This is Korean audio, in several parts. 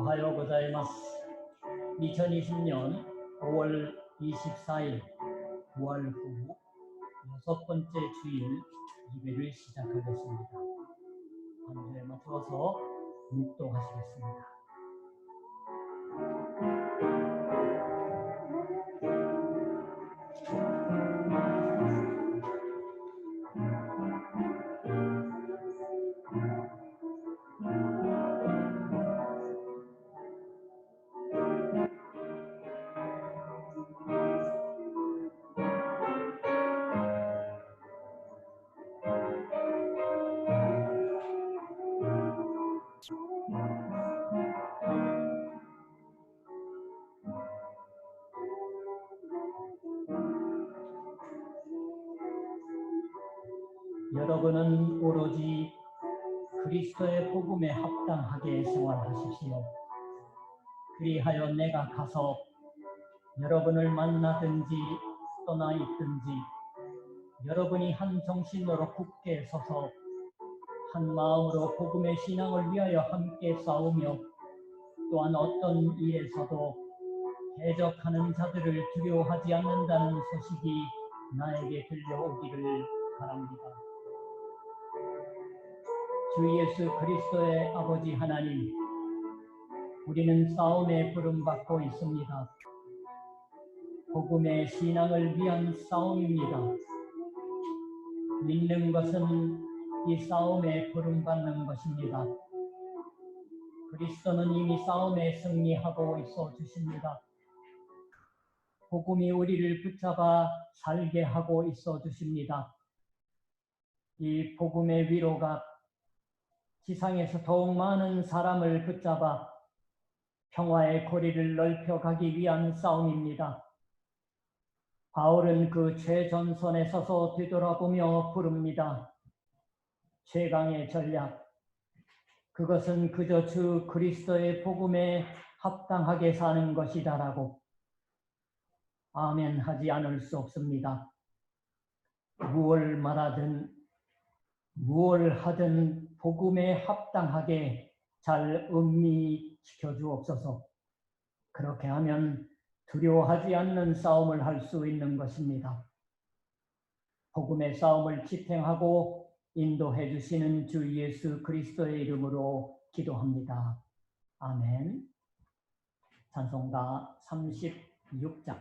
오하요 고자이마스. 2020년 5월 24일 부활 후 6번째 주일 예배를 시작하겠습니다. 한 주에 맞춰서 묵도하시겠습니다. 여러분은 오로지 그리스도의 복음에 합당하게 생활하십시오. 그리하여 내가 가서 여러분을 만나든지 떠나 있든지 여러분이 한 정신으로 굳게 서서 한 마음으로 복음의 신앙을 위하여 함께 싸우며 또한 어떤 일에서도 대적하는 자들을 두려워하지 않는다는 소식이 나에게 들려오기를 바랍니다. 주 예수 그리스도의 아버지 하나님, 우리는 싸움에 부름받고 있습니다. 복음의 신앙을 위한 싸움입니다. 믿는 것은 이 싸움에 부름받는 것입니다. 그리스도는 이미 싸움에 승리하고 있어 주십니다. 복음이 우리를 붙잡아 살게 하고 있어 주십니다. 이 복음의 위로가 지상에서 더욱 많은 사람을 붙잡아 평화의 거리를 넓혀가기 위한 싸움입니다. 바울은 그 최전선에 서서 되돌아보며 부릅니다. 최강의 전략, 그것은 그저 주 그리스도의 복음에 합당하게 사는 것이다라고. 아멘 하지 않을 수 없습니다. 무엇을 말하든 무엇을 하든 복음에 합당하게 잘 음미시켜 주옵소서. 그렇게 하면 두려워하지 않는 싸움을 할 수 있는 것입니다. 복음의 싸움을 지탱하고 인도해 주시는 주 예수 그리스도의 이름으로 기도합니다. 아멘. 찬송가 36장.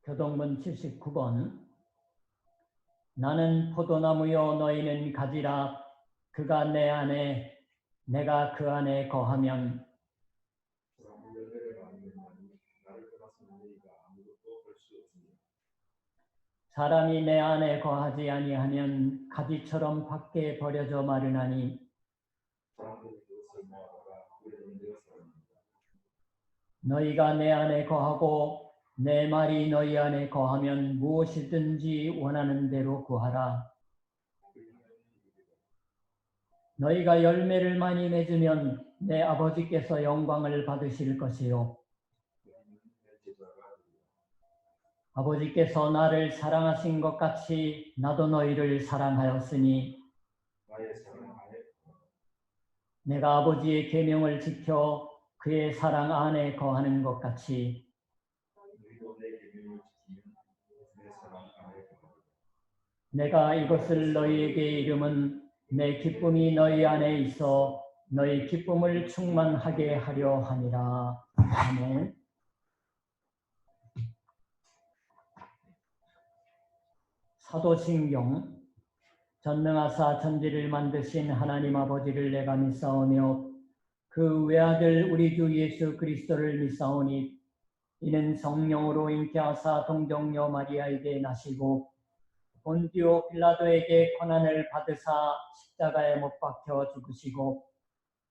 교동문 79번. 나는 포도나무요 너희는 가지라. 그가 내 안에 내가 그 안에 거하면 사람이 내 안에 거하지 아니하면 가지처럼 밖에 버려져 마르나니 너희가 내 안에 거하고 내 말이 너희 안에 거하면 무엇이든지 원하는 대로 구하라. 너희가 열매를 많이 맺으면 내 아버지께서 영광을 받으실 것이요. 아버지께서 나를 사랑하신 것 같이 나도 너희를 사랑하였으니 내가 아버지의 계명을 지켜 그의 사랑 안에 거하는 것 같이 내가 이것을 너희에게 이름은 내 기쁨이 너희 안에 있어 너희 기쁨을 충만하게 하려 함이라. 아멘. 사도신경. 전능하사 천지를 만드신 하나님 아버지를 내가 믿사오며 그 외아들 우리 주 예수 그리스도를 믿사오니 이는 성령으로 잉태하사 동정녀 마리아에게 나시고 본디오 빌라도에게 고난을 받으사 십자가에 못 박혀 죽으시고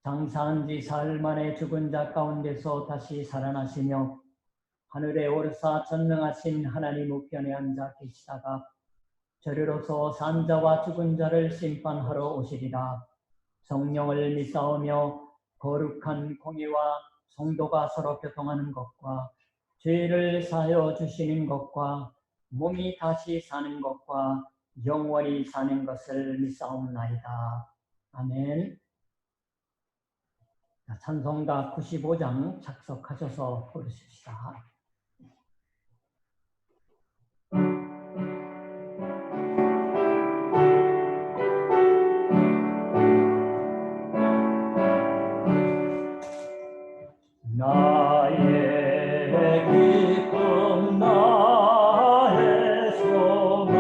장사한 지 사흘 만에 죽은 자 가운데서 다시 살아나시며 하늘에 오르사 전능하신 하나님 우편에 앉아 계시다가 저리로서 산 자와 죽은 자를 심판하러 오시리라. 성령을 믿사오며 거룩한 공의와 성도가 서로 교통하는 것과 죄를 사하여 주시는 것과 몸이 다시 사는 것과 영원히 사는 것을 믿사옵나이다. 아멘. 찬송가 95장 작석하셔서 부르십시다. 나의 기쁨 나의 소망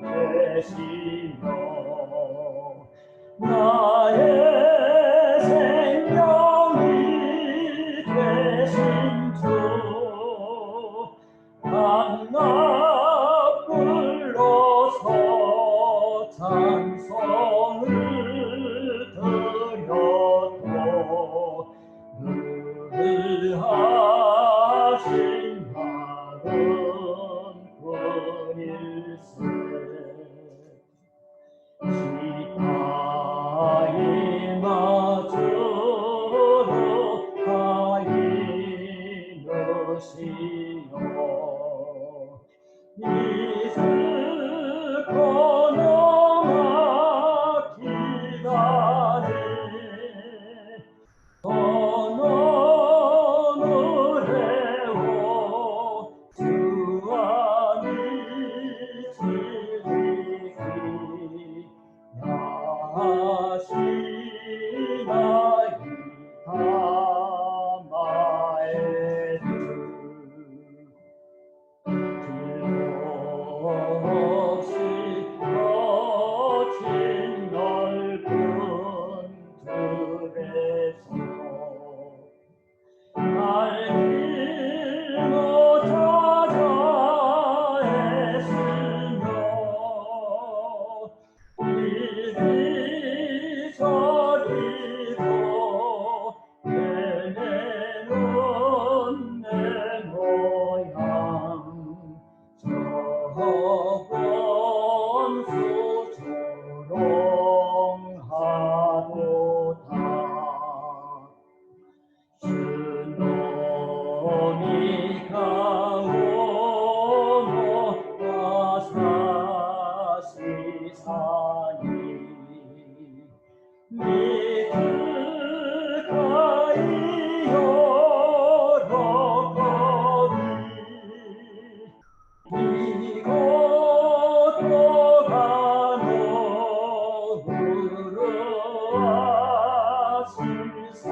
되시며 나의 생명이 되신 주 강나 불러서 찬송을 드려도 늘 하신 바른 뿐일세. 시타이 맞으러 가이누시오 이슬 건너마 기다리 선언을 해오 주 안이 지리기 야시나이 다마에 길없이 거친 넓은 들에서 알길 못 찾아 애쓰며 이리저리로 헤매는 내 모양 저번 수조롱하도다 주놈이 가오노 와사시사니 미트가이 여러거리 이곳도 가노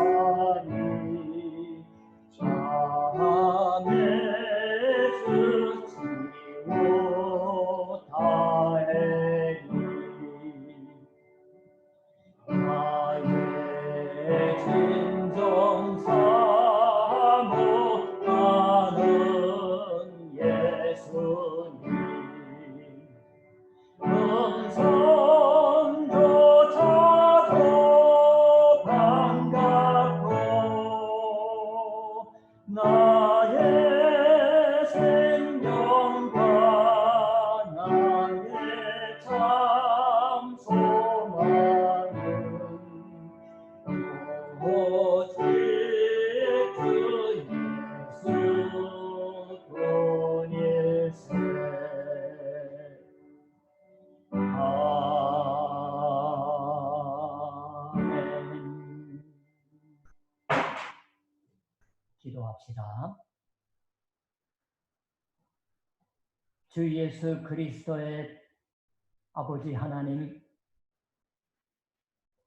우르아시사니 자네 주치오 다행히 나의 진정 사모 나는 예수님 음성조차도 반갑고 나의 생명과 나의 참 소망은 오직 주 예수뿐일세. 아멘. 기도합시다. 주 예수 그리스도의 아버지 하나님,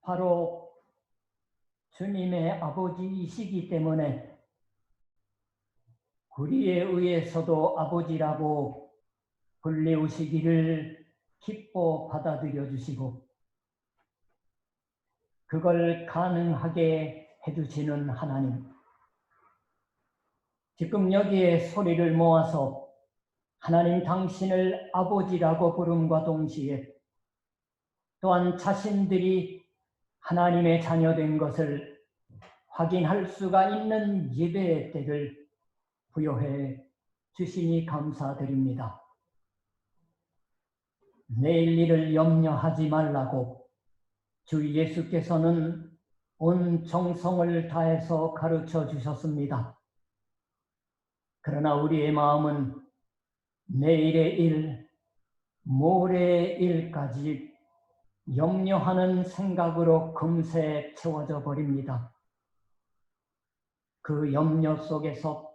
바로 주님의 아버지이시기 때문에 구리에 의해서도 아버지라고 불리우시기를 기뻐 받아들여 주시고 그걸 가능하게 해주시는 하나님, 지금 여기에 소리를 모아서 하나님 당신을 아버지라고 부름과 동시에 또한 자신들이 하나님의 자녀된 것을 확인할 수가 있는 예배의 때를 부여해 주시니 감사드립니다. 내일 일을 염려하지 말라고 주 예수께서는 온 정성을 다해서 가르쳐 주셨습니다. 그러나 우리의 마음은 내일의 일, 모레의 일까지 염려하는 생각으로 금세 채워져 버립니다. 그 염려 속에서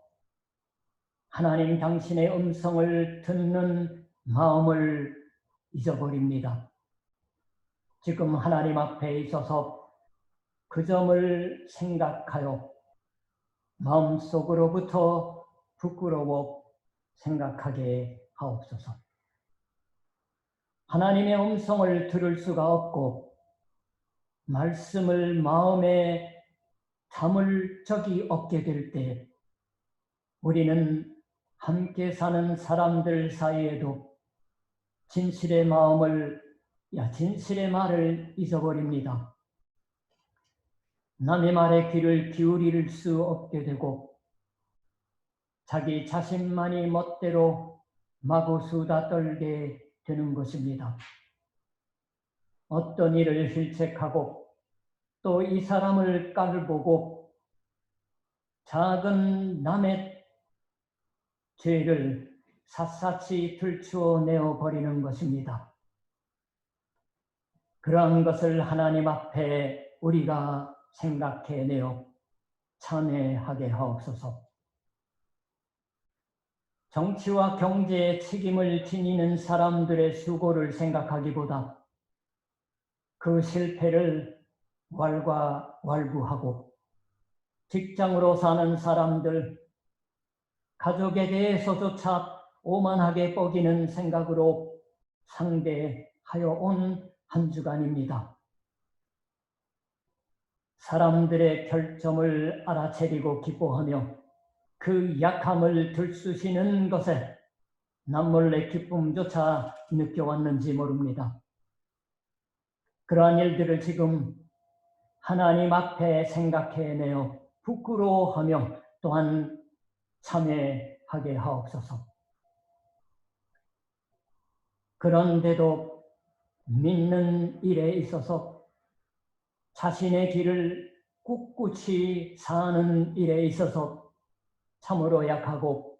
하나님 당신의 음성을 듣는 마음을 잊어버립니다. 지금 하나님 앞에 있어서 그 점을 생각하여 마음속으로부터 부끄러워 생각하게 하옵소서. 하나님의 음성을 들을 수가 없고 말씀을 마음에 담을 적이 없게 될 때 우리는 함께 사는 사람들 사이에도 진실의 말을 잊어버립니다. 남의 말에 귀를 기울일 수 없게 되고 자기 자신만이 멋대로 마구 수다 떨게 되는 것입니다. 어떤 일을 실책하고 또 이 사람을 깔보고 작은 남의 죄를 샅샅이 들추어내어 버리는 것입니다. 그러한 것을 하나님 앞에 우리가 생각해내어 참회하게 하옵소서. 정치와 경제의 책임을 지니는 사람들의 수고를 생각하기보다 그 실패를 왈가왈부하고 직장으로 사는 사람들, 가족에 대해서조차 오만하게 뻐기는 생각으로 상대하여 온 한 주간입니다. 사람들의 결점을 알아채리고 기뻐하며 그 약함을 들쑤시는 것에 남몰래 기쁨조차 느껴왔는지 모릅니다. 그러한 일들을 지금 하나님 앞에 생각해내어 부끄러워하며 또한 참회하게 하옵소서. 그런데도 믿는 일에 있어서 자신의 길을 꿋꿋이 사는 일에 있어서 참으로 약하고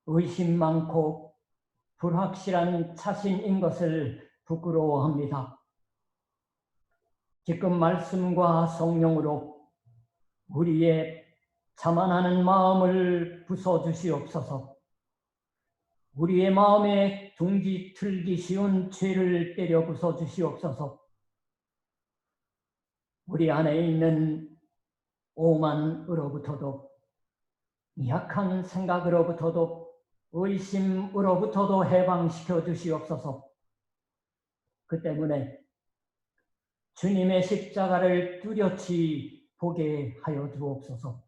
의심 많고 불확실한 자신인 것을 부끄러워합니다. 지금 말씀과 성령으로 우리의 자만하는 마음을 부숴주시옵소서. 우리의 마음에 둥지 틀기 쉬운 죄를 때려 부숴주시옵소서. 우리 안에 있는 오만으로부터도 약한 생각으로부터도 의심으로부터도 해방시켜 주시옵소서. 그 때문에 주님의 십자가를 뚜렷이 보게 하여 주옵소서.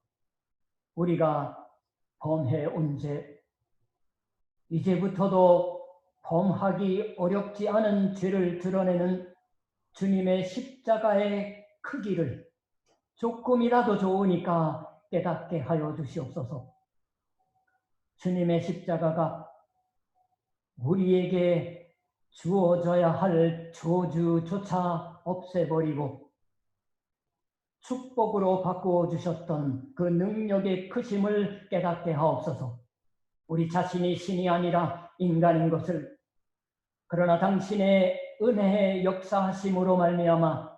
우리가 범해온 죄, 이제부터도 범하기 어렵지 않은 죄를 드러내는 주님의 십자가의 크기를 조금이라도 좋으니까 깨닫게 하여 주시옵소서. 주님의 십자가가 우리에게 주어져야 할 저주조차 없애버리고 축복으로 바꾸어 주셨던 그 능력의 크심을 깨닫게 하옵소서. 우리 자신이 신이 아니라 인간인 것을, 그러나 당신의 은혜의 역사하심으로 말미암아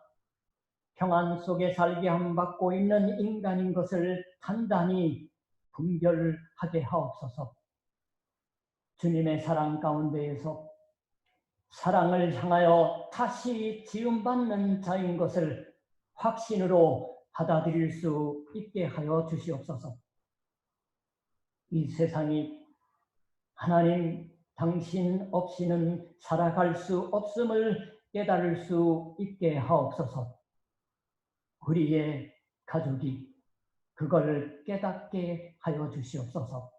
평안 속에 살게 함 받고 있는 인간인 것을 단단히 분별하게 하옵소서. 주님의 사랑 가운데에서 사랑을 향하여 다시 지음받는 자인 것을 확신으로 받아들일 수 있게 하여 주시옵소서. 이 세상이 하나님 당신 없이는 살아갈 수 없음을 깨달을 수 있게 하옵소서. 우리의 가족이 그걸 깨닫게 하여 주시옵소서.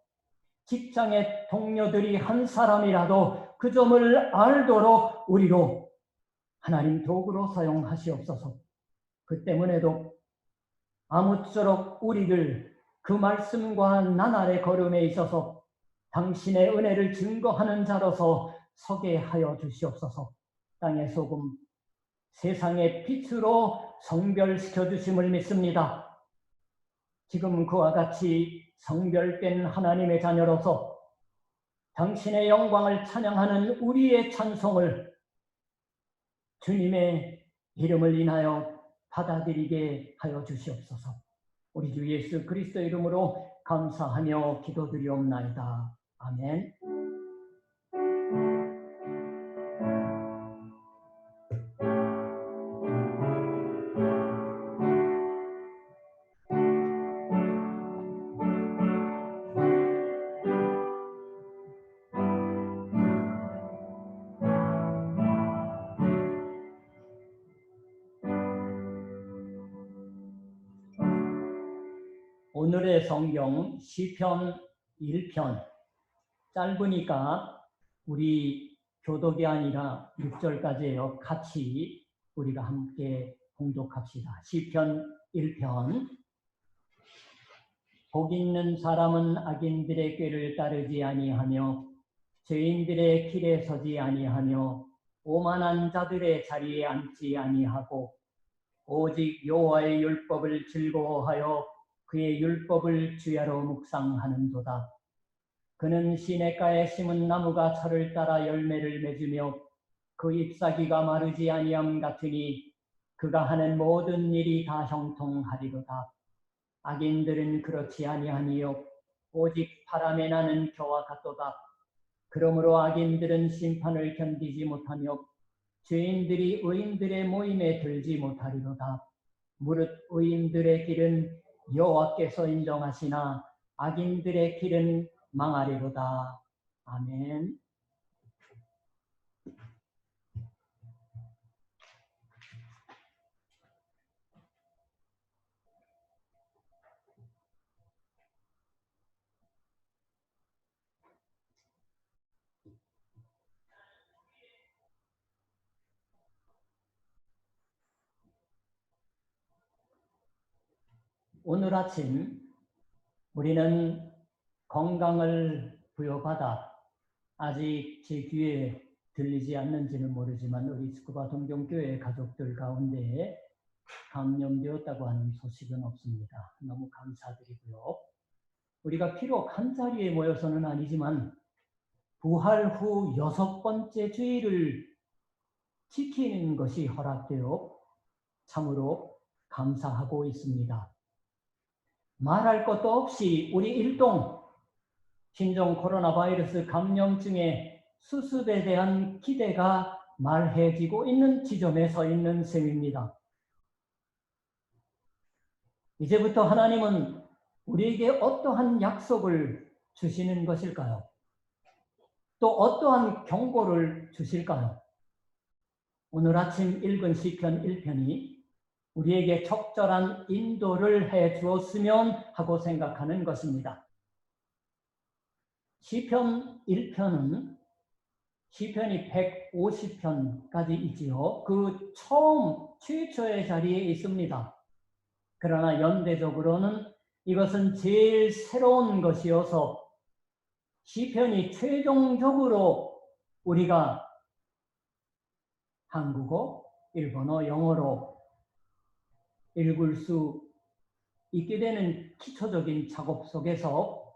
직장의 동료들이 한 사람이라도 그 점을 알도록 우리로 하나님 도구로 사용하시옵소서. 그 때문에도 아무쪼록 우리를 그 말씀과 나날의 걸음에 있어서 당신의 은혜를 증거하는 자로서 서게 하여 주시옵소서. 땅의 소금, 세상의 빛으로 성별시켜 주심을 믿습니다. 지금 그와 같이 성별된 하나님의 자녀로서 당신의 영광을 찬양하는 우리의 찬송을 주님의 이름을 인하여 받아들이게 하여 주시옵소서. 우리 주 예수 그리스도 이름으로 감사하며 기도드리옵나이다. 아멘. 오늘의 성경 시편 1편, 짧으니까 우리 교독이 아니라 6절까지예요. 같이 우리가 함께 봉독합시다. 시편 1편. 복 있는 사람은 악인들의 꾀를 따르지 아니하며 죄인들의 길에 서지 아니하며 오만한 자들의 자리에 앉지 아니하고 오직 여호와의 율법을 즐거워하여 그의 율법을 주야로 묵상하는도다. 그는 시냇가에 심은 나무가 철을 따라 열매를 맺으며 그 잎사귀가 마르지 아니함 같으니 그가 하는 모든 일이 다 형통하리로다. 악인들은 그렇지 아니하니요 오직 바람에 나는 겨와 같도다. 그러므로 악인들은 심판을 견디지 못하며 죄인들이 의인들의 모임에 들지 못하리로다. 무릇 의인들의 길은 여호와께서 인정하시나 악인들의 길은 망하리로다. 아멘. 오늘 아침 우리는 건강을 부여받아 아직 제 귀에 들리지 않는지는 모르지만 우리 스쿠바 동경교회 가족들 가운데 감염되었다고 하는 소식은 없습니다. 너무 감사드리고요. 우리가 비록 한 자리에 모여서는 아니지만 부활 후 6번째 주일을 지키는 것이 허락되어 참으로 감사하고 있습니다. 말할 것도 없이 우리 일동 신종 코로나 바이러스 감염증의 수습에 대한 기대가 말해지고 있는 지점에 서 있는 셈입니다. 이제부터 하나님은 우리에게 어떠한 약속을 주시는 것일까요? 또 어떠한 경고를 주실까요? 오늘 아침 읽은 시편 1편이 우리에게 적절한 인도를 해 주었으면 하고 생각하는 것입니다. 시편 1편은 시편이 150편까지 있지요. 그 최초의 자리에 있습니다. 그러나 연대적으로는 이것은 제일 새로운 것이어서 시편이 최종적으로 우리가 한국어, 일본어, 영어로 읽을 수 있게 되는 기초적인 작업 속에서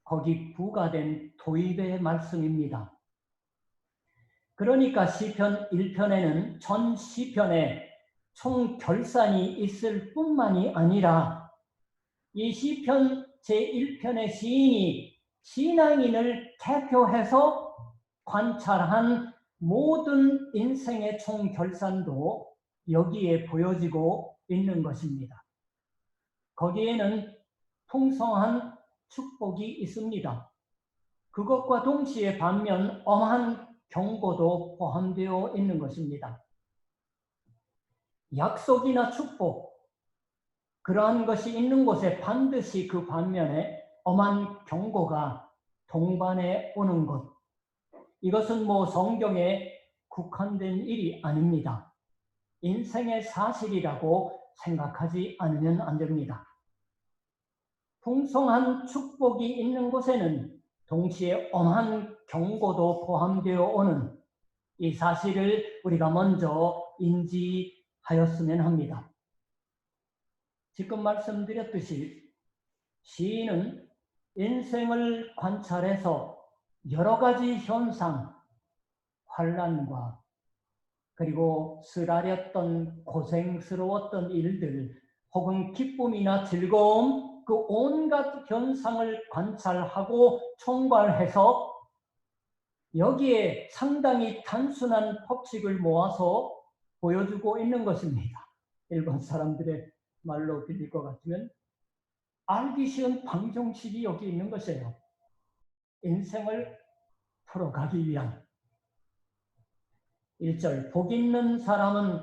거기 부과된 도입의 말씀입니다. 그러니까 시편 1편에는 전 시편에 총 결산이 있을 뿐만이 아니라 이 시편 제1편의 시인이 신앙인을 대표해서 관찰한 모든 인생의 총 결산도 여기에 보여지고 있는 것입니다. 거기에는 풍성한 축복이 있습니다. 그것과 동시에 반면 엄한 경고도 포함되어 있는 것입니다. 약속이나 축복, 그러한 것이 있는 곳에 반드시 그 반면에 엄한 경고가 동반해 오는 것. 이것은 성경에 국한된 일이 아닙니다. 인생의 사실이라고 생각하지 않으면 안 됩니다. 풍성한 축복이 있는 곳에는 동시에 엄한 경고도 포함되어 오는 이 사실을 우리가 먼저 인지하였으면 합니다. 지금 말씀드렸듯이 시인은 인생을 관찰해서 여러 가지 현상, 환난과 그리고 쓰라렸던 고생스러웠던 일들 혹은 기쁨이나 즐거움 그 온갖 현상을 관찰하고 총괄해서 여기에 상당히 단순한 법칙을 모아서 보여주고 있는 것입니다. 일반 사람들의 말로 빌릴 것 같으면 알기 쉬운 방정식이 여기 있는 것이에요. 인생을 풀어가기 위한 1절 복 있는 사람은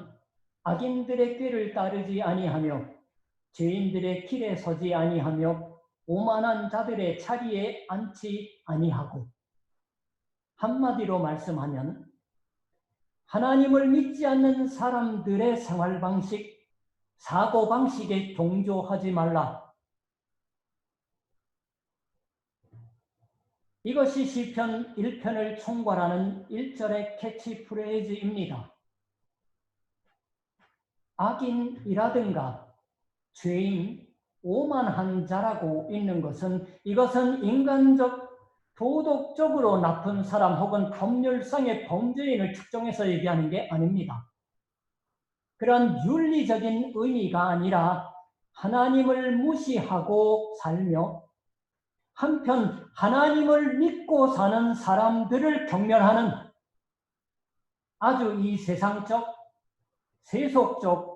악인들의 꾀를 따르지 아니하며 죄인들의 길에 서지 아니하며 오만한 자들의 자리에 앉지 아니하고 한마디로 말씀하면 하나님을 믿지 않는 사람들의 생활 방식, 사고 방식에 동조하지 말라. 이것이 시편 1편을 총괄하는 1절의 캐치프레이즈입니다. 악인이라든가 죄인, 오만한 자라고 있는 것은 이것은 인간적, 도덕적으로 나쁜 사람 혹은 법률상의 범죄인을 특정해서 얘기하는 게 아닙니다. 그런 윤리적인 의미가 아니라 하나님을 무시하고 살며 한편 하나님을 믿고 사는 사람들을 경멸하는 아주 이 세상적, 세속적,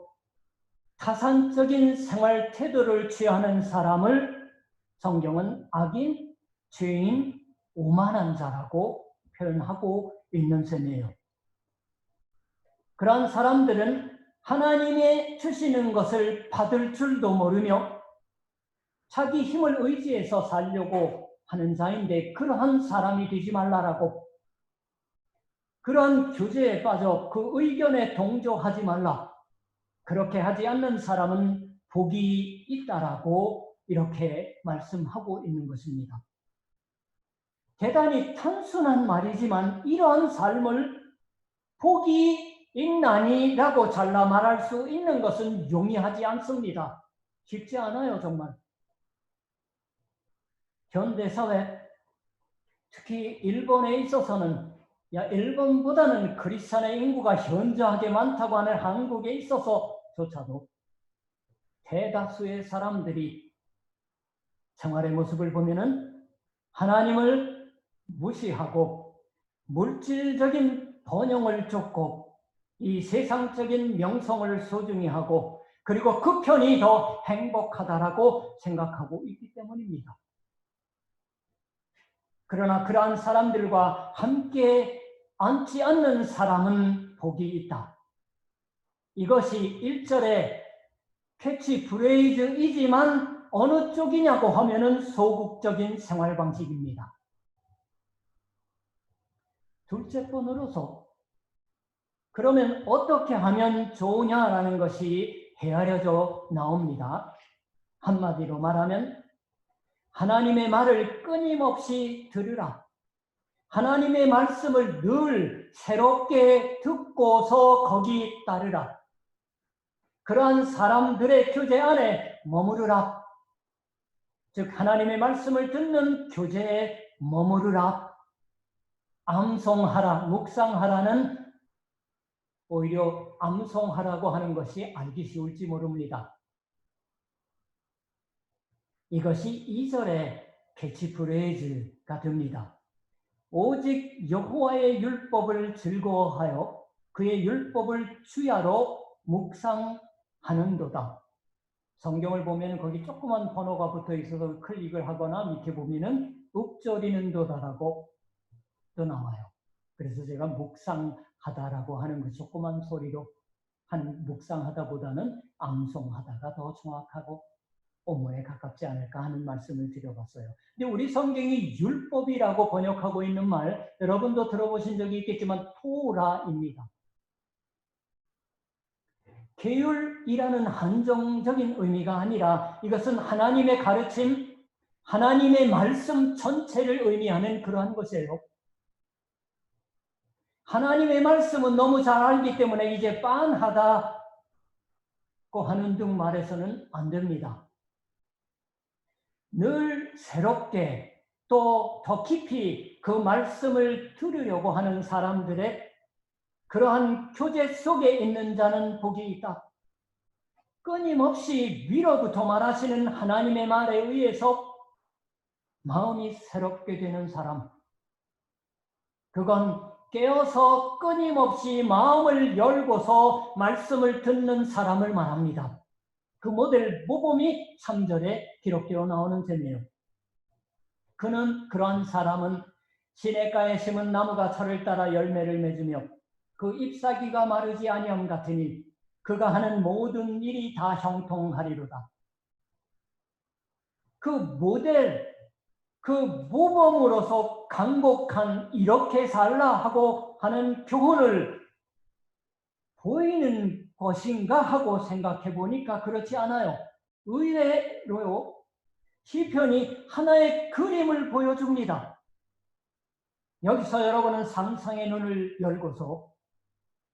타산적인 생활 태도를 취하는 사람을 성경은 악인, 죄인, 오만한 자라고 표현하고 있는 셈이에요. 그런 사람들은 하나님의 주시는 것을 받을 줄도 모르며 자기 힘을 의지해서 살려고 하는 자인데 그러한 사람이 되지 말라라고, 그런 교제에 빠져 그 의견에 동조하지 말라, 그렇게 하지 않는 사람은 복이 있다라고 이렇게 말씀하고 있는 것입니다. 대단히 단순한 말이지만 이러한 삶을 복이 있나니라고 잘라 말할 수 있는 것은 용이하지 않습니다. 쉽지 않아요, 정말. 현대사회, 특히 일본에 있어서는 일본보다는 크리스찬의 인구가 현저하게 많다고 하는 한국에 있어서조차도 대다수의 사람들이 생활의 모습을 보면은 하나님을 무시하고 물질적인 번영을 쫓고 이 세상적인 명성을 소중히 하고 그리고 그 편이 더 행복하다라고 생각하고 있기 때문입니다. 그러나 그러한 사람들과 함께 앉지 않는 사람은 복이 있다. 이것이 1절의 캐치프레이즈이지만 어느 쪽이냐고 하면은 소극적인 생활 방식입니다. 둘째 번으로서 그러면 어떻게 하면 좋으냐라는 것이 헤아려져 나옵니다. 한마디로 말하면 하나님의 말을 끊임없이 들으라. 하나님의 말씀을 늘 새롭게 듣고서 거기 따르라. 그러한 사람들의 교제 안에 머무르라. 즉 하나님의 말씀을 듣는 교제에 머무르라. 암송하라, 묵상하라는 오히려 암송하라고 하는 것이 알기 쉬울지 모릅니다. 이것이 2절의 캐치프레이즈가 됩니다. 오직 여호와의 율법을 즐거워하여 그의 율법을 주야로 묵상하는도다. 성경을 보면 거기 조그만 번호가 붙어 있어서 클릭을 하거나 밑에 보면은 읊조리는도다라고 또 나와요. 그래서 제가 묵상하다라고 하는 그 조그만 소리로 한 묵상하다보다는 암송하다가 더 정확하고 온문에 가깝지 않을까 하는 말씀을 드려봤어요. 근데 우리 성경이 율법이라고 번역하고 있는 말 여러분도 들어보신 적이 있겠지만 토라입니다. 계율이라는 한정적인 의미가 아니라 이것은 하나님의 가르침, 하나님의 말씀 전체를 의미하는 그러한 것이에요. 하나님의 말씀은 너무 잘 알기 때문에 이제 빤하다고 하는 등 말해서는 안 됩니다. 늘 새롭게 또 더 깊이 그 말씀을 들으려고 하는 사람들의 그러한 교제 속에 있는 자는 복이 있다. 끊임없이 위로부터 말하시는 하나님의 말에 의해서 마음이 새롭게 되는 사람, 그건 깨어서 끊임없이 마음을 열고서 말씀을 듣는 사람을 말합니다. 그 모델 모범이 3절에 기록되어 나오는 셈이에요. 그는 그러한 사람은 시냇가에 심은 나무가 철을 따라 열매를 맺으며 그 잎사귀가 마르지 아니함 같으니 그가 하는 모든 일이 다 형통하리로다. 그 모델, 그 모범으로서 강곡한 이렇게 살라 하고 하는 교훈을 보이는 것인가 하고 생각해 보니까 그렇지 않아요. 의외로요. 시편이 하나의 그림을 보여줍니다. 여기서 여러분은 상상의 눈을 열고서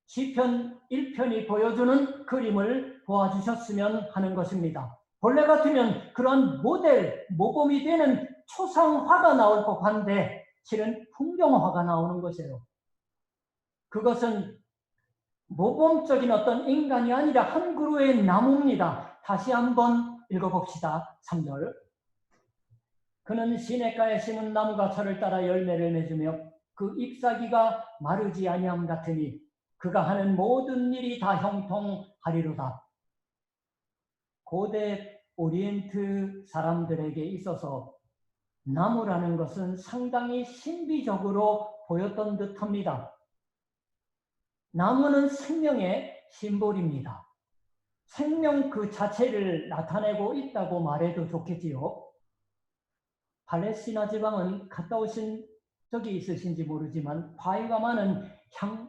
시편 1편이 보여주는 그림을 보아주셨으면 하는 것입니다. 본래 같으면 그런 모델, 모범이 되는 초상화가 나올 법한데 실은 풍경화가 나오는 것이에요. 그것은 모범적인 어떤 인간이 아니라 한 그루의 나무입니다. 다시 한번 읽어봅시다. 3절. 그는 시냇가에 심은 나무가 철을 따라 열매를 맺으며 그 잎사귀가 마르지 아니함 같으니 그가 하는 모든 일이 다 형통하리로다. 고대 오리엔트 사람들에게 있어서 나무라는 것은 상당히 신비적으로 보였던 듯합니다. 나무는 생명의 심볼입니다. 생명 그 자체를 나타내고 있다고 말해도 좋겠지요. 팔레스티나 지방은 갔다 오신 적이 있으신지 모르지만 바위가 많은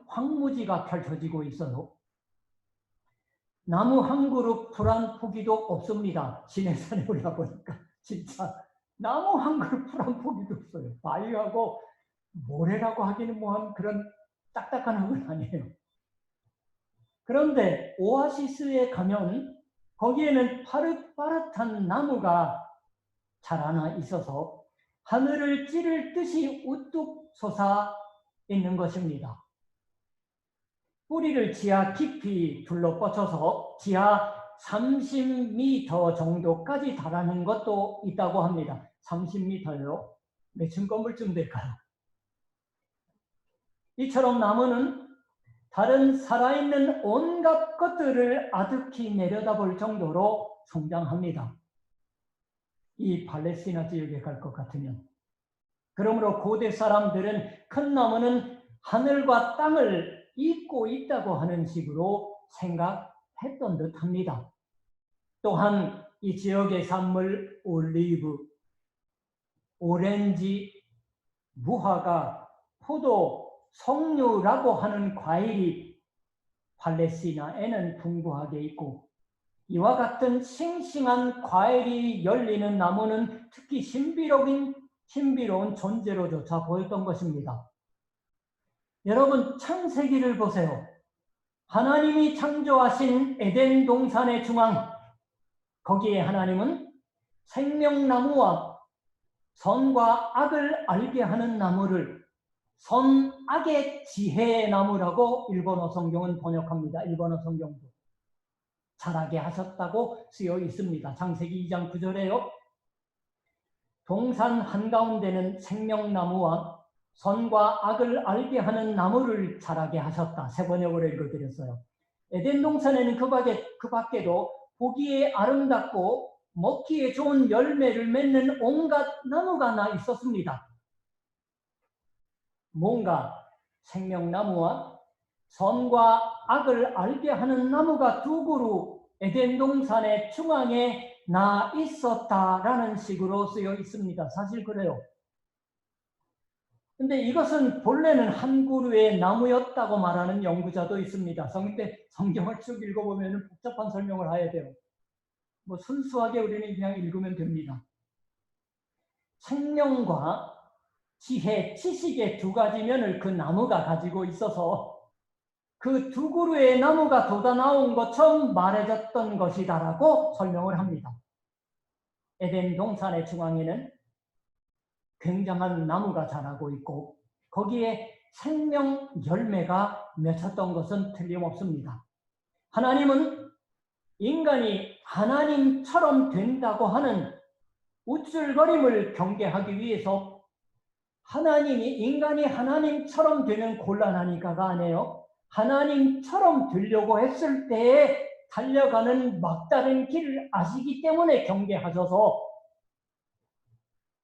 황무지가 펼쳐지고 있어요. 나무 한 그루 풀 한 포기도 없습니다. 시내산에 올라보니까 진짜 나무 한 그루 풀 한 포기도 없어요. 바위하고 모래라고 하기는 뭐한 그런 딱딱한 흙은 아니에요. 그런데 오아시스에 가면 거기에는 파릇파릇한 나무가 자라나 있어서 하늘을 찌를 듯이 우뚝 솟아 있는 것입니다. 뿌리를 지하 깊이 둘러 뻗쳐서 지하 30m 정도까지 달하는 것도 있다고 합니다. 30m요? 몇 층 건물쯤 될까요? 이처럼 나무는 다른 살아있는 온갖 것들을 아득히 내려다볼 정도로 성장합니다. 이 팔레스티나 지역에 갈 것 같으면. 그러므로 고대 사람들은 큰 나무는 하늘과 땅을 잇고 있다고 하는 식으로 생각했던 듯합니다. 또한 이 지역의 산물 올리브, 오렌지, 무화과, 포도, 석류라고 하는 과일이 팔레스티나에는 풍부하게 있고 이와 같은 싱싱한 과일이 열리는 나무는 특히 신비로운 존재로조차 보였던 것입니다. 여러분 창세기를 보세요. 하나님이 창조하신 에덴 동산의 중앙, 거기에 하나님은 생명나무와 선과 악을 알게 하는 나무를 선악의 지혜의 나무라고 일본어 성경은 번역합니다. 일본어 성경도. 자라게 하셨다고 쓰여 있습니다. 창세기 2장 9절에요. 동산 한가운데는 생명나무와 선과 악을 알게 하는 나무를 자라게 하셨다. 새 번역으로 읽어드렸어요. 에덴 동산에는 그 밖에도 보기에 아름답고 먹기에 좋은 열매를 맺는 온갖 나무가 나 있었습니다. 뭔가 생명나무와 선과 악을 알게 하는 나무가 두 그루 에덴 동산의 중앙에 나 있었다라는 식으로 쓰여 있습니다. 사실 그래요. 근데 이것은 본래는 한 그루의 나무였다고 말하는 연구자도 있습니다. 성경을 쭉 읽어보면 복잡한 설명을 해야 돼요. 뭐 순수하게 우리는 그냥 읽으면 됩니다. 생명과 지혜, 지식의 두 가지 면을 그 나무가 가지고 있어서 그 두 그루의 나무가 돋아나온 것처럼 말해졌던 것이다라고 설명을 합니다. 에덴 동산의 중앙에는 굉장한 나무가 자라고 있고 거기에 생명 열매가 맺혔던 것은 틀림없습니다. 하나님은 인간이 하나님처럼 된다고 하는 우쭐거림을 경계하기 위해서 인간이 하나님처럼 되면 곤란하니까가 아니에요. 하나님처럼 되려고 했을 때에 달려가는 막다른 길을 아시기 때문에 경계하셔서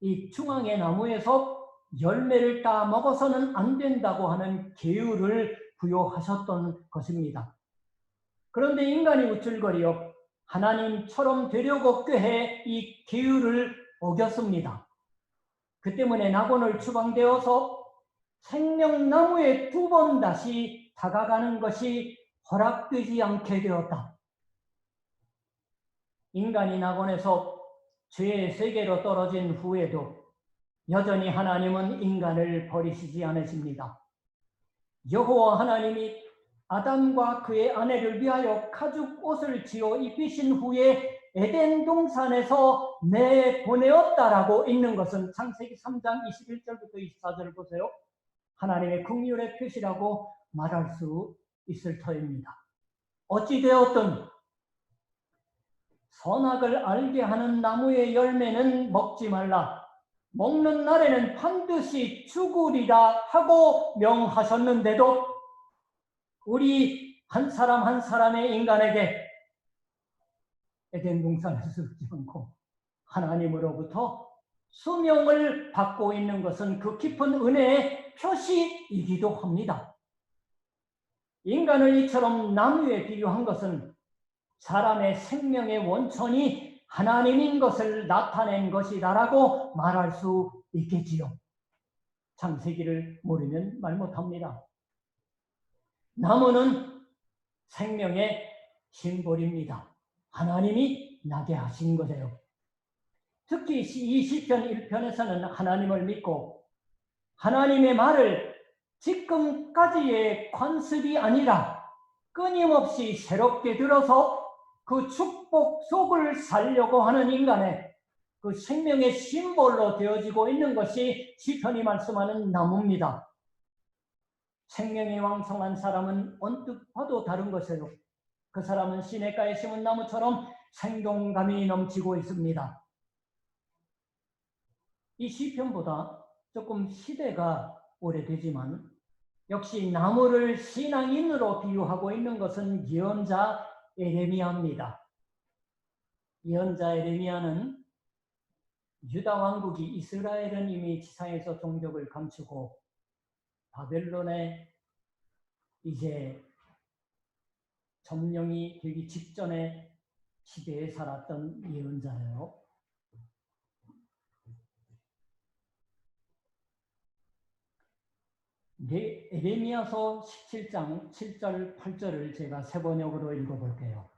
이 중앙의 나무에서 열매를 따 먹어서는 안 된다고 하는 계율을 부여하셨던 것입니다. 그런데 인간이 우쭐거리어 하나님처럼 되려고 꾀해 이 계율을 어겼습니다. 그 때문에 낙원을 추방되어서 생명나무에 두 번 다시 다가가는 것이 허락되지 않게 되었다. 인간이 낙원에서 죄의 세계로 떨어진 후에도 여전히 하나님은 인간을 버리시지 않으십니다. 여호와 하나님이 아담과 그의 아내를 위하여 가죽 옷을 지어 입히신 후에 에덴 동산에서 내보내었다라고 읽는 것은 창세기 3장 21절부터 24절을 보세요. 하나님의 긍휼의 표시라고 말할 수 있을 터입니다. 어찌되었든 선악을 알게 하는 나무의 열매는 먹지 말라. 먹는 날에는 반드시 죽으리라 하고 명하셨는데도 우리 한 사람 한 사람의 인간에게 에덴 동산에서 죽지 않고 하나님으로부터 수명을 받고 있는 것은 그 깊은 은혜의 표시이기도 합니다. 인간을 이처럼 나무에 비유한 것은 사람의 생명의 원천이 하나님인 것을 나타낸 것이다라고 말할 수 있겠지요. 창세기를 모르면 말 못합니다. 나무는 생명의 심볼입니다. 하나님이 나게 하신 거예요. 특히 이 시편 1편에서는 하나님을 믿고 하나님의 말을 지금까지의 관습이 아니라 끊임없이 새롭게 들어서 그 축복 속을 살려고 하는 인간의 그 생명의 심볼로 되어지고 있는 것이 시편이 말씀하는 나무입니다. 생명이 왕성한 사람은 언뜻 봐도 다른 것이에요. 그 사람은 시냇가에 심은 나무처럼 생동감이 넘치고 있습니다. 이 시편보다 조금 시대가 오래되지만 역시 나무를 신앙인으로 비유하고 있는 것은 예언자 에레미야입니다. 예언자 에레미야는 유다 왕국이 이스라엘은 이미 지상에서 종족을 감추고 바벨론에 이제 점령이 되기 직전의 시대에 살았던 예언자예요. 에레미야서 17장 7절 8절을 제가 세 번역으로 읽어볼게요.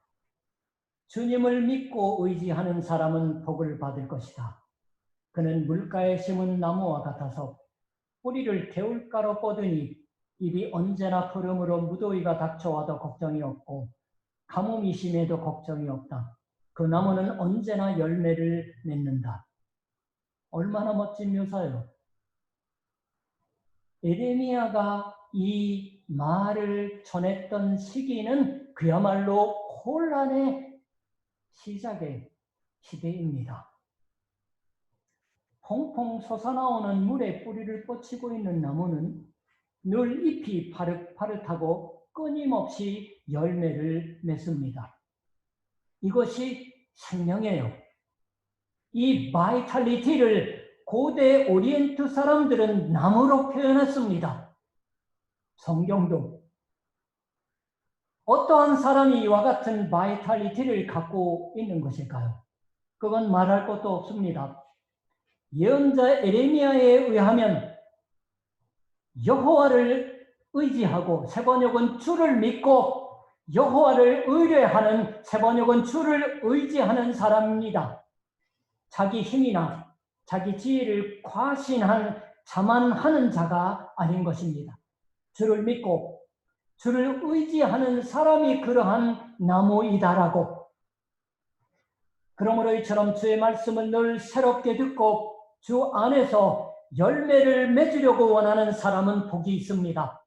주님을 믿고 의지하는 사람은 복을 받을 것이다. 그는 물가에 심은 나무와 같아서 뿌리를 개울가로 뻗으니 입이 언제나 푸름으로 무더위가 닥쳐와도 걱정이 없고 가뭄이 심해도 걱정이 없다. 그 나무는 언제나 열매를 맺는다. 얼마나 멋진 묘사예요. 에레미야가 이 말을 전했던 시기는 그야말로 혼란의 시작의 시대입니다. 펑펑 솟아나오는 물에 뿌리를 뻗치고 있는 나무는 늘 잎이 파릇파릇하고 끊임없이 열매를 맺습니다. 이것이 생명이에요. 이 바이탈리티를 고대 오리엔트 사람들은 나무로 표현했습니다. 성경도. 어떠한 사람이 이와 같은 바이탈리티를 갖고 있는 것일까요? 그건 말할 것도 없습니다. 예언자 에레미야에 의하면 여호와를 의지하고, 세 번역은 주를 믿고 여호와를 의뢰하는, 세 번역은 주를 의지하는 사람입니다. 자기 힘이나 자기 지혜를 과신한 자만하는 자가 아닌 것입니다. 주를 믿고 주를 의지하는 사람이 그러한 나무이다라고. 그러므로 이처럼 주의 말씀을 늘 새롭게 듣고 주 안에서 열매를 맺으려고 원하는 사람은 복이 있습니다.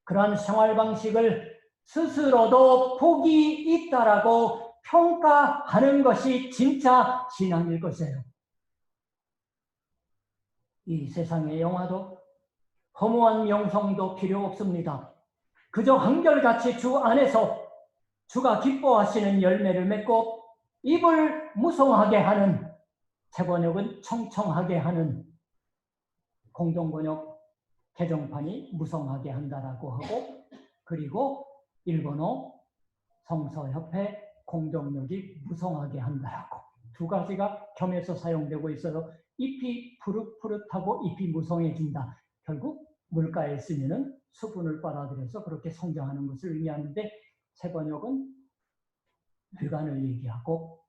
그러한 생활 방식을 스스로도 복이 있다라고 평가하는 것이 진짜 신앙일 것이에요. 이 세상의 영화도 허무한 명성도 필요 없습니다. 그저 한결같이 주 안에서 주가 기뻐하시는 열매를 맺고 입을 무성하게 하는, 세 번역은 청청하게 하는, 공동번역 개정판이 무성하게 한다라고 하고, 그리고 일본어 성서협회 공동역이 무성하게 한다라고, 두 가지가 겸해서 사용되고 있어서 잎이 푸릇푸릇하고 잎이 무성해진다. 결국 물가에 쓰면은 수분을 빨아들여서 그렇게 성장하는 것을 의미하는데, 세 번역은 뇌관을 얘기하고,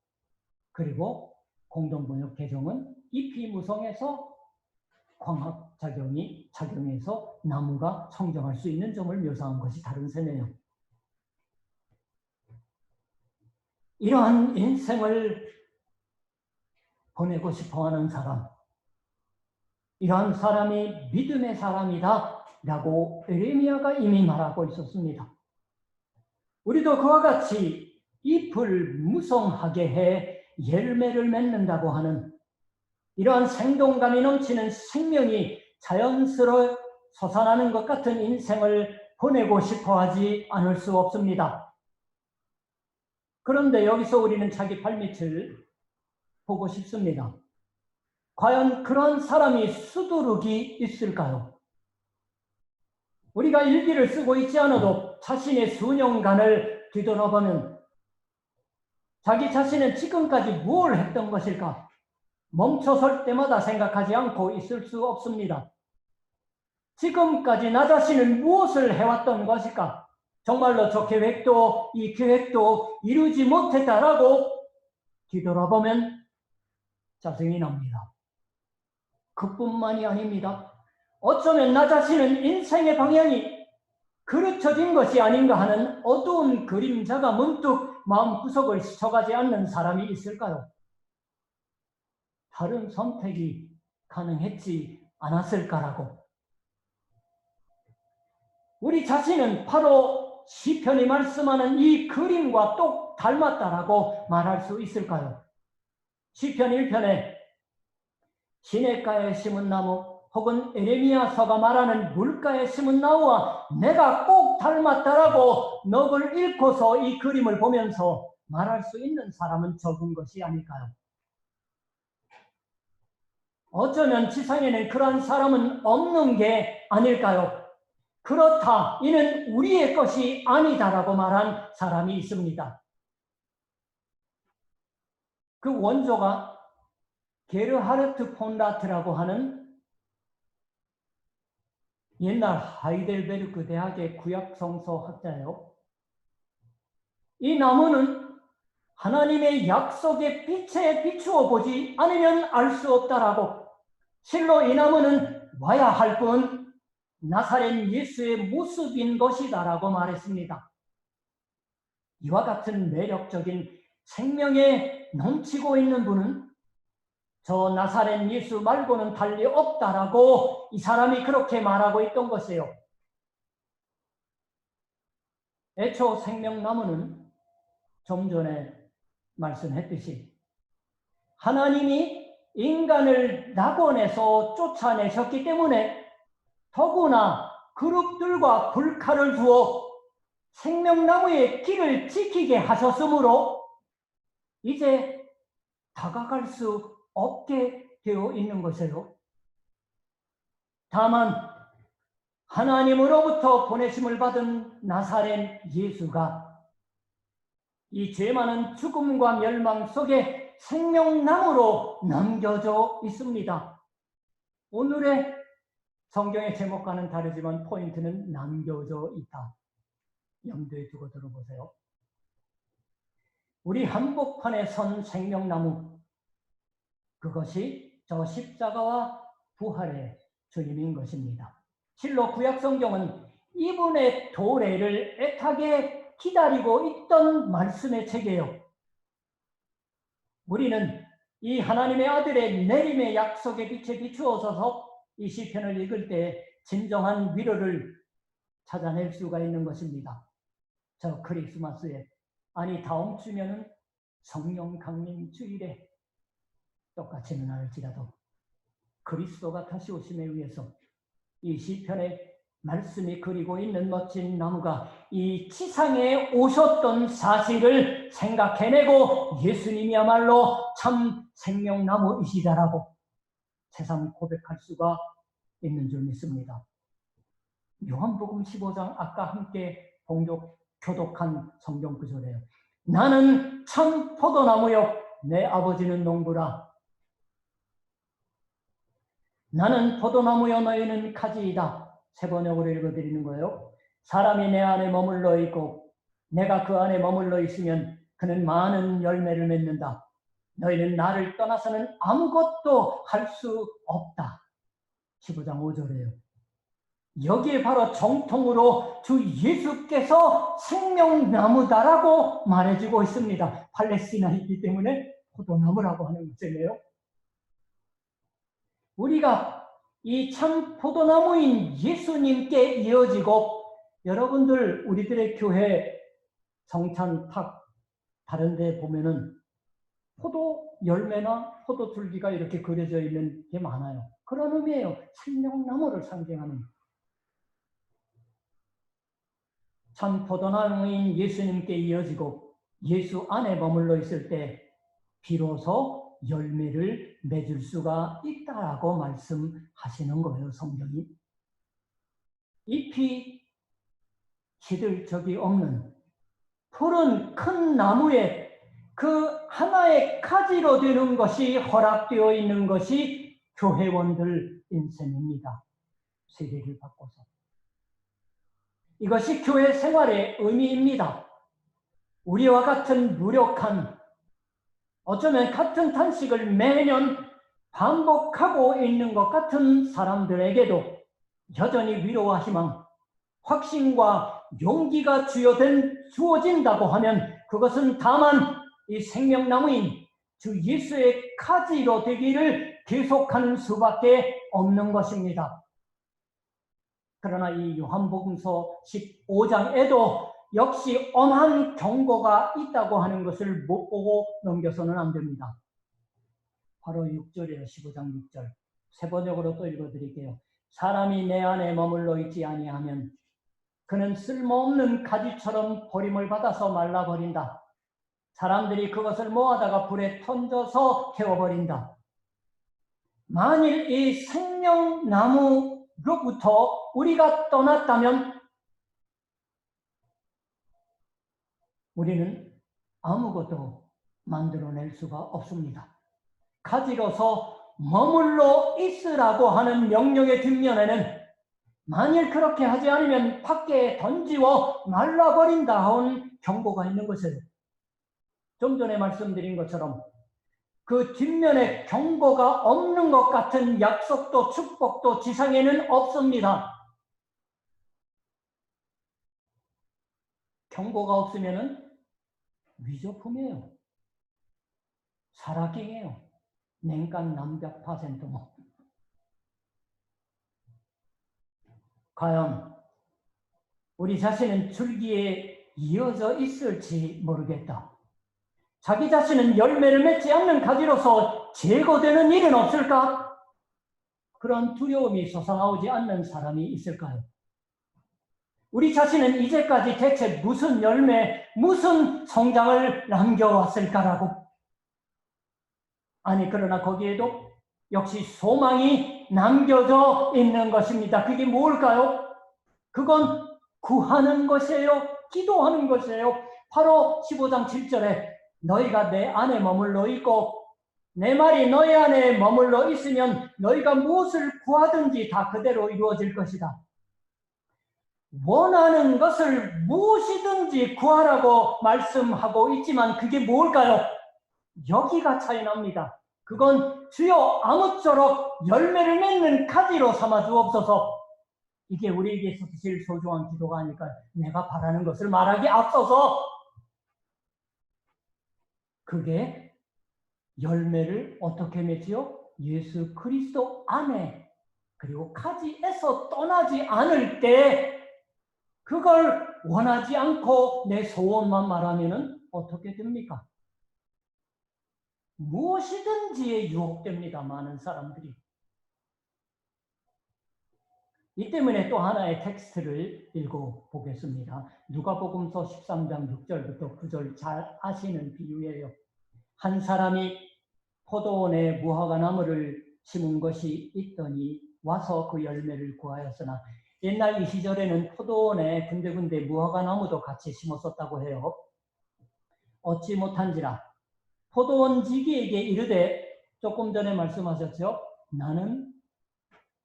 그리고 공동번역 개정은 잎이 무성해서 광합작용이 작용해서 나무가 성장할 수 있는 점을 묘사한 것이 다른 셈이에요. 이러한 인생을 보내고 싶어하는 사람, 이러한 사람이 믿음의 사람이다 라고 에레미야가 이미 말하고 있었습니다. 우리도 그와 같이 잎을 무성하게 해 열매를 맺는다고 하는 이러한 생동감이 넘치는 생명이 자연스레 솟아나는 것 같은 인생을 보내고 싶어하지 않을 수 없습니다. 그런데 여기서 우리는 자기 발밑을 보고 싶습니다. 과연 그런 사람이 수두룩이 있을까요? 우리가 일기를 쓰고 있지 않아도 자신의 수년간을 뒤돌아보면 자기 자신은 지금까지 뭘 했던 것일까? 멈춰설 때마다 생각하지 않고 있을 수 없습니다. 지금까지 나 자신은 무엇을 해왔던 것일까? 정말로 이 계획도 이루지 못했다라고 뒤돌아보면 짜증이 납니다. 그뿐만이 아닙니다. 어쩌면 나 자신은 인생의 방향이 그르쳐진 것이 아닌가 하는 어두운 그림자가 문득 마음구석을 스쳐가지 않는 사람이 있을까요? 다른 선택이 가능했지 않았을까라고. 우리 자신은 바로 시편이 말씀하는 이 그림과 똑 닮았다라고 말할 수 있을까요? 시편 1편에 시냇가에 심은 나무 혹은 에레미야서가 말하는 물가에 심은 나무와 내가 꼭 닮았다라고 넋을 잃고서 이 그림을 보면서 말할 수 있는 사람은 적은 것이 아닐까요? 어쩌면 지상에는 그러한 사람은 없는 게 아닐까요? 그렇다, 이는 우리의 것이 아니다라고 말한 사람이 있습니다. 그 원조가 게르하르트 폰 라트라고 하는 옛날 하이델베르크 대학의 구약성서 학자예요. 이 나무는 하나님의 약속의 빛에 비추어 보지 않으면 알 수 없다라고, 실로 이 나무는 와야 할 뿐 나사렛 예수의 모습인 것이다라고 말했습니다. 이와 같은 매력적인 생명에 넘치고 있는 분은 저 나사렛 예수 말고는 달리 없다라고 이 사람이 그렇게 말하고 있던 것이에요. 애초 생명나무는 좀 전에 말씀했듯이 하나님이 인간을 낙원에서 쫓아내셨기 때문에 더구나 그룹들과 불칼을 두어 생명나무의 길을 지키게 하셨으므로 이제 다가갈 수 없게 되어 있는 것이에요. 다만 하나님으로부터 보내심을 받은 나사렛 예수가 이 죄 많은 죽음과 멸망 속에 생명나무로 남겨져 있습니다. 오늘의 성경의 제목과는 다르지만 포인트는 남겨져 있다. 염두에 두고 들어보세요. 우리 한복판에 선 생명나무, 그것이 저 십자가와 부활의 주님인 것입니다. 실로 구약성경은 이분의 도래를 애타게 기다리고 있던 말씀의 책이에요. 우리는 이 하나님의 아들의 내림의 약속의 빛에 비추어서 이 시편을 읽을 때 진정한 위로를 찾아낼 수가 있는 것입니다. 저 크리스마스에, 아니 다음 주면은 성령 강림 주일에 똑같이는 않을지라도 그리스도가 다시 오심에 의해서 이 시편의 말씀이 그리고 있는 멋진 나무가 이 지상에 오셨던 사실을 생각해내고 예수님이야말로 참 생명나무이시다라고 새삼 고백할 수가 있는 줄 믿습니다. 요한복음 15장 아까 함께 교독한 성경 구절이에요. 나는 참 포도나무요 내 아버지는 농부라. 나는 포도나무요 너희는 가지이다. 세 번역으로 읽어드리는 거예요. 사람이 내 안에 머물러 있고 내가 그 안에 머물러 있으면 그는 많은 열매를 맺는다. 너희는 나를 떠나서는 아무것도 할 수 없다. 15장 5절이에요. 여기에 바로 정통으로 주 예수께서 생명나무다라고 말해주고 있습니다. 팔레스티나이기 때문에 포도나무라고 하는 것이네요. 우리가 이 참 포도나무인 예수님께 이어지고, 여러분들 우리들의 교회 성찬탁 다른 데 보면은 포도 열매나 포도 줄기가 이렇게 그려져 있는 게 많아요. 그런 의미예요. 생명나무를 상징하는. 참 포도나무인 예수님께 이어지고 예수 안에 머물러 있을 때 비로소 열매를 맺을 수가 있다라고 말씀하시는 거예요, 성경이. 잎이 시들 적이 없는 푸른 큰 나무에 그 하나의 가지로 되는 것이 허락되어 있는 것이 교회원들인 셈입니다. 세계를 바꿔서. 이것이 교회 생활의 의미입니다. 우리와 같은 무력한, 어쩌면 같은 탄식을 매년 반복하고 있는 것 같은 사람들에게도 여전히 위로와 희망, 확신과 용기가 주어진다고 하면 그것은 다만 이 생명나무인 주 예수의 가지로 되기를 계속하는 수밖에 없는 것입니다. 그러나 이 요한복음서 15장에도 역시 엄한 경고가 있다고 하는 것을 못 보고 넘겨서는 안 됩니다. 바로 6절이에요. 15장 6절. 세 번역으로 또 읽어드릴게요. 사람이 내 안에 머물러 있지 아니하면 그는 쓸모없는 가지처럼 버림을 받아서 말라버린다. 사람들이 그것을 모아다가 불에 던져서 태워버린다. 만일 이 생명나무로부터 우리가 떠났다면 우리는 아무것도 만들어낼 수가 없습니다. 가지로서 머물러 있으라고 하는 명령의 뒷면에는 만일 그렇게 하지 않으면 밖에 던지워 말라버린다 하는 경고가 있는 것이에요. 좀 전에 말씀드린 것처럼 그 뒷면에 경고가 없는 것 같은 약속도 축복도 지상에는 없습니다. 경고가 없으면 위조품이에요. 사라킹이에요. 냉간 남백 % 뭐. 과연 우리 자신은 줄기에 이어져 있을지 모르겠다. 자기 자신은 열매를 맺지 않는 가지로서 제거되는 일은 없을까? 그런 두려움이 솟아나오지 않는 사람이 있을까요? 우리 자신은 이제까지 대체 무슨 열매, 무슨 성장을 남겨왔을까라고. 아니, 그러나 거기에도 역시 소망이 남겨져 있는 것입니다. 그게 뭘까요? 그건 구하는 것이에요. 기도하는 것이에요. 바로 15장 7절에 너희가 내 안에 머물러 있고 내 말이 너희 안에 머물러 있으면 너희가 무엇을 구하든지 다 그대로 이루어질 것이다. 원하는 것을 무엇이든지 구하라고 말씀하고 있지만 그게 뭘까요? 여기가 차이 납니다. 그건 주여 아무쪼록 열매를 맺는 가지로 삼아 주옵소서. 이게 우리에게 있어서 제일 소중한 기도가 아닐까. 내가 바라는 것을 말하기 앞서서 그게 열매를 어떻게 맺지요? 예수 그리스도 안에 그리고 가지에서 떠나지 않을 때 그걸 원하지 않고 내 소원만 말하면은 어떻게 됩니까? 무엇이든지에 유혹됩니다. 많은 사람들이. 이 때문에 또 하나의 텍스트를 읽어보겠습니다. 누가복음서 13장 6절부터 9절 잘 아시는 비유예요. 한 사람이 포도원에 무화과 나무를 심은 것이 있더니 와서 그 열매를 구하였으나 옛날 이 시절에는 포도원에 군데군데 무화과 나무도 같이 심었었다고 해요. 얻지 못한지라 포도원 지기에게 이르되 조금 전에 말씀하셨죠. 나는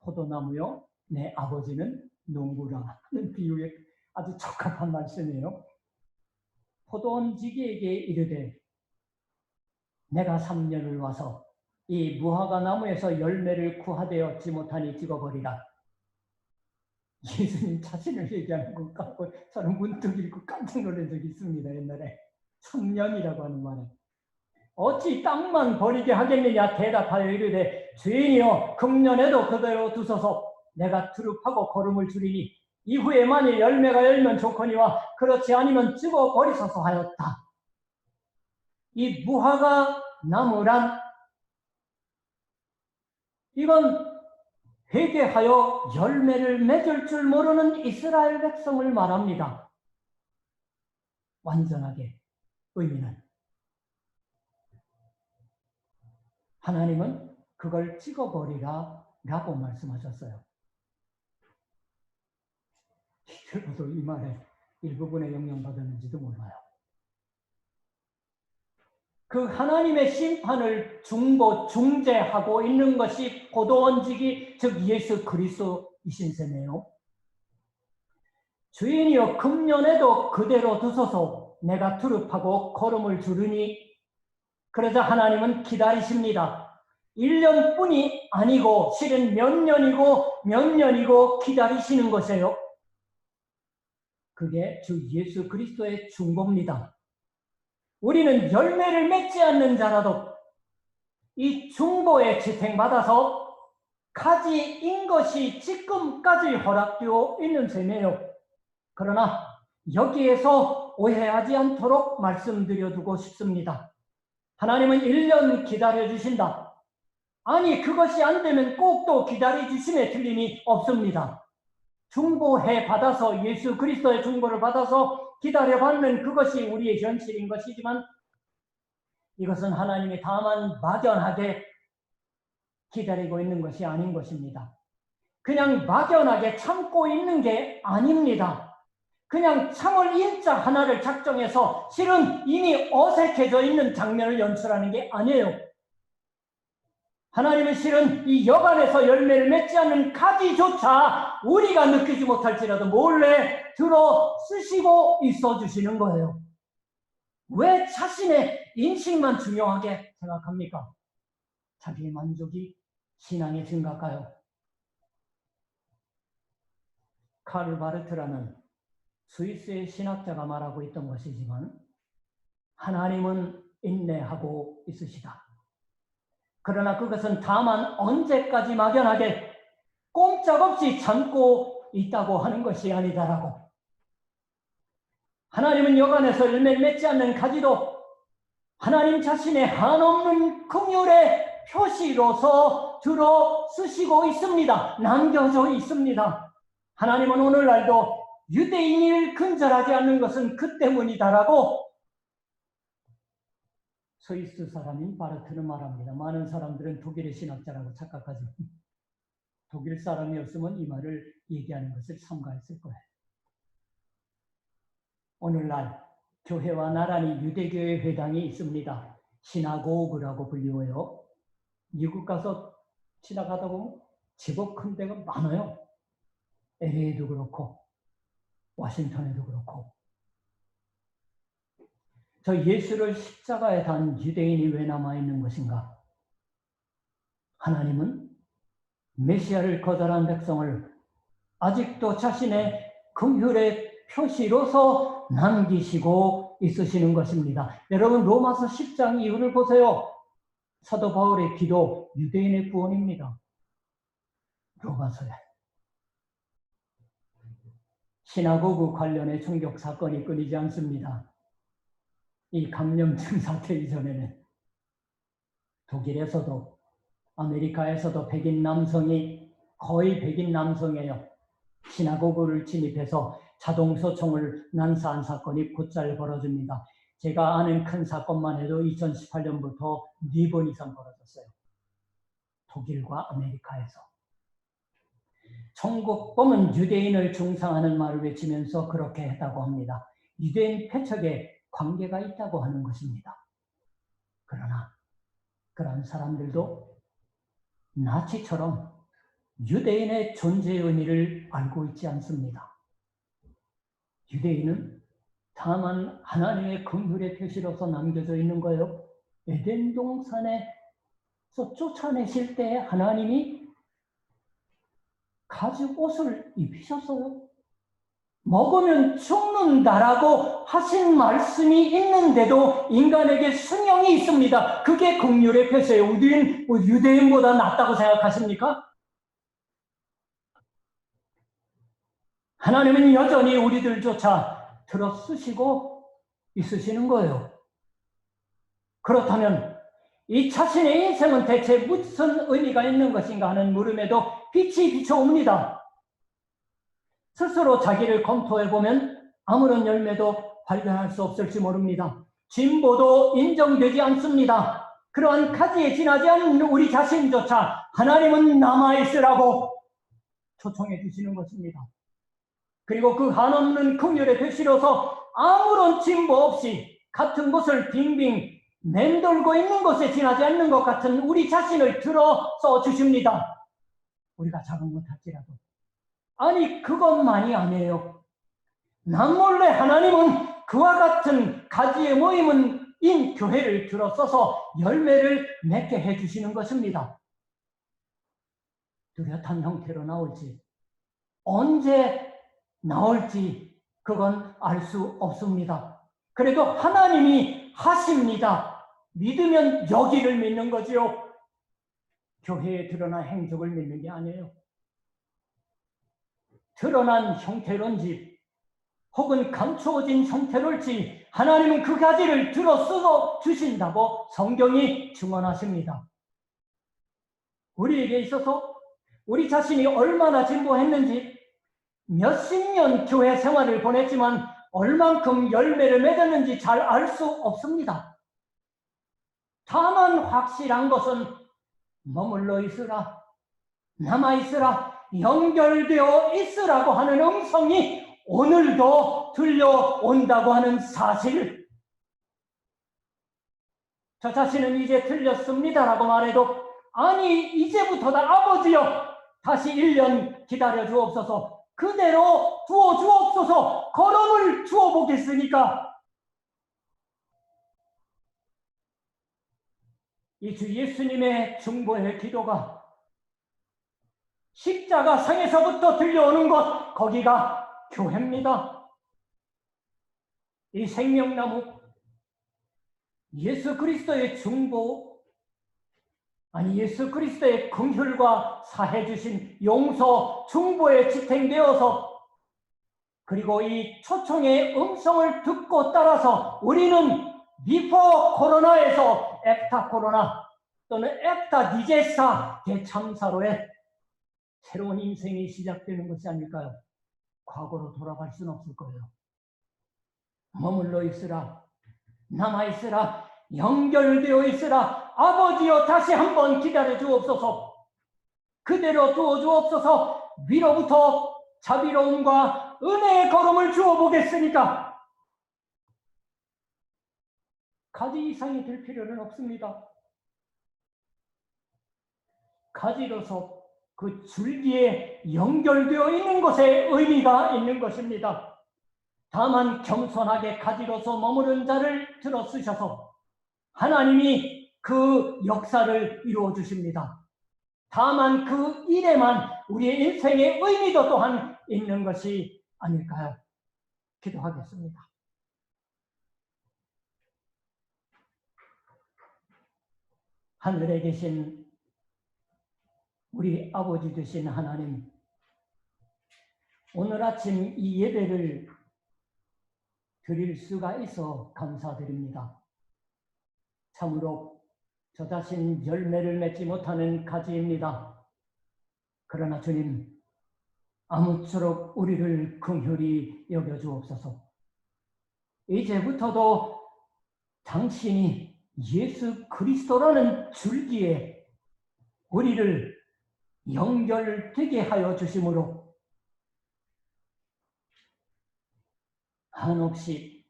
포도나무요 내 아버지는 농부라 하는 비유에 아주 적합한 말씀이에요. 포도원 지기에게 이르되 내가 3년을 와서 이 무화과 나무에서 열매를 구하되 얻지 못하니 찍어버리라. 예수님 자신을 얘기하는 것 같고 저는 문득 읽고 깜짝 놀란 적이 있습니다. 옛날에 3년이라고 하는 말에 어찌 땅만 버리게 하겠느냐 대답하여 이르되 주인이여 금년에도 그대로 두소서 내가 두릅하고 거름을 줄이니 이후에 만일 열매가 열면 좋거니와 그렇지 않으면 찍어버리소서 하였다. 이 무화과 나무란 이건 회개하여 열매를 맺을 줄 모르는 이스라엘 백성을 말합니다. 완전하게 의미는 하나님은 그걸 찍어버리라 라고 말씀하셨어요. 저도 이 말에 일부분에 영향받았는지도 몰라요. 그 하나님의 심판을 중재하고 있는 것이 포도원지기 즉 예수 그리스도이신 셈이에요. 주인이여 금년에도 그대로 두소서 내가 두릅하고 거름을 두르니 그러자 하나님은 기다리십니다. 1년뿐이 아니고 실은 몇 년이고 기다리시는 것이에요. 그게 주 예수 그리스도의 중보입니다. 우리는 열매를 맺지 않는 자라도 이 중보에 지탱받아서 가지인 것이 지금까지 허락되어 있는 셈이에요. 그러나 여기에서 오해하지 않도록 말씀드려두고 싶습니다. 하나님은 1년 기다려주신다. 아니 그것이 안 되면 꼭 또 기다려주심에 틀림이 없습니다. 중보해 받아서 예수 그리스도의 중보를 받아서 기다려받는 그것이 우리의 현실인 것이지만 이것은 하나님이 다만 막연하게 기다리고 있는 것이 아닌 것입니다. 그냥 막연하게 참고 있는 게 아닙니다. 그냥 참을 인자 하나를 작정해서 실은 이미 어색해져 있는 장면을 연출하는 게 아니에요. 하나님은 실은 이 여간에서 열매를 맺지 않는 가지조차 우리가 느끼지 못할지라도 몰래 들어 쓰시고 있어 주시는 거예요. 왜 자신의 인식만 중요하게 생각합니까? 자기의 만족이 신앙의 증가일까요? 카를 바르트라는 스위스의 신학자가 말하고 있던 것이지만 하나님은 인내하고 있으시다. 그러나 그것은 다만 언제까지 막연하게 꼼짝없이 참고 있다고 하는 것이 아니다라고. 하나님은 여간에서 열매를 맺지 않는 가지도 하나님 자신의 한없는 긍휼의 표시로서 들어 쓰시고 있습니다. 남겨져 있습니다. 하나님은 오늘날도 유대인을 근절하지 않는 것은 그 때문이다라고 스위스 사람인 바르트는 말합니다. 많은 사람들은 독일의 신학자라고 착각하죠. 독일 사람이었으면 이 말을 얘기하는 것을 삼가했을 거예요. 오늘날 교회와 나란히 유대교의 회당이 있습니다. 시나고그라고 불리워요. 미국 가서 지나가다 보면 제법 큰 데가 많아요. LA도 그렇고 워싱턴에도 그렇고. 저 예수를 십자가에 단 유대인이 왜 남아있는 것인가? 하나님은 메시아를 거절한 백성을 아직도 자신의 긍휼의 표시로서 남기시고 있으시는 것입니다. 여러분, 로마서 10장 이후를 보세요. 사도 바울의 기도, 유대인의 구원입니다. 로마서에. 시나고그 관련의 총격 사건이 끊이지 않습니다. 이 감염증 사태 이전에는 독일에서도 아메리카에서도 백인 남성이 거의 백인 남성이에요. 시나고그를 침입해서 자동소총을 난사한 사건이 곧잘 벌어집니다. 제가 아는 큰 사건만 해도 2018년부터 4번 이상 벌어졌어요. 독일과 아메리카에서. 천국범은 유대인을 중상하는 말을 외치면서 그렇게 했다고 합니다. 유대인 패척에 관계가 있다고 하는 것입니다. 그러나 그런 사람들도 나치처럼 유대인의 존재의 의미를 알고 있지 않습니다. 유대인은 다만 하나님의 긍휼의 표시로서 남겨져 있는 거예요. 에덴 동산에서 쫓아내실 때 하나님이 가죽 옷을 입히셨어요. 먹으면 죽는다라고 하신 말씀이 있는데도 인간에게 순형이 있습니다. 그게 긍휼의 표시예요. 우리는 유대인보다 낫다고 생각하십니까? 하나님은 여전히 우리들조차 들어쓰시고 있으시는 거예요. 그렇다면 이 자신의 인생은 대체 무슨 의미가 있는 것인가 하는 물음에도 빛이 비춰옵니다. 스스로 자기를 검토해보면 아무런 열매도 발견할 수 없을지 모릅니다. 진보도 인정되지 않습니다. 그러한 가지에 지나지 않는 우리 자신조차 하나님은 남아있으라고 초청해 주시는 것입니다. 그리고 그 한없는 긍휼의 표시로서 아무런 진보 없이 같은 곳을 빙빙 맴돌고 있는 것에 지나지 않는 것 같은 우리 자신을 들어서 주십니다. 우리가 작은 것 할지라도. 아니, 그것만이 아니에요. 남몰래 하나님은 그와 같은 가지의 모임은 인 교회를 들어서서 열매를 맺게 해주시는 것입니다. 뚜렷한 형태로 나올지, 언제 나올지 그건 알 수 없습니다. 그래도 하나님이 하십니다. 믿으면 여기를 믿는 거지요. 교회에 드러난 행적을 믿는 게 아니에요. 드러난 형태론지 혹은 감추어진 형태로일지 하나님은 그 가지를 들어 쓰어 주신다고 성경이 증언하십니다. 우리에게 있어서 우리 자신이 얼마나 진보했는지 몇십 년 교회 생활을 보냈지만 얼만큼 열매를 맺었는지 잘 알 수 없습니다. 다만 확실한 것은 머물러 있으라, 남아있으라, 연결되어 있으라고 하는 음성이 오늘도 들려온다고 하는 사실. 저 자신은 이제 틀렸습니다라고 말해도 아니 이제부터다 아버지여 다시 1년 기다려 주옵소서 그대로 두어 주옵소서 걸음을 주어 보겠으니까. 이 주 예수님의 중보의 기도가 십자가 상에서부터 들려오는 것, 거기가 교회입니다. 이 생명나무, 예수 그리스도의 중보, 아니 예수 그리스도의 긍휼과 사해 주신 용서, 중보에 지탱되어서 그리고 이 초청의 음성을 듣고 따라서 우리는 비포 코로나에서 애프터 코로나 또는 애프터 디제스터 대참사로의 새로운 인생이 시작되는 것이 아닐까요? 과거로 돌아갈 수는 없을 거예요. 머물러 있으라, 남아있으라, 연결되어 있으라. 아버지여 다시 한번 기다려 주옵소서. 그대로 두어 주옵소서. 위로부터 자비로움과 은혜의 걸음을 주어 보겠으니까. 가지 이상이 될 필요는 없습니다. 가지로서 그 줄기에 연결되어 있는 것에 의미가 있는 것입니다. 다만 겸손하게 가지로서 머무른 자를 들어 쓰셔서 하나님이 그 역사를 이루어 주십니다. 다만 그 일에만 우리의 인생의 의미도 또한 있는 것이 아닐까요? 기도하겠습니다. 하늘에 계신 우리 아버지 되신 하나님, 오늘 아침 이 예배를 드릴 수가 있어 감사드립니다. 참으로 저 자신 열매를 맺지 못하는 가지입니다. 그러나 주님, 아무쪼록 우리를 긍휼히 여겨주옵소서. 이제부터도 당신이 예수 그리스도라는 줄기에 우리를 연결되게 하여 주심으로 한없이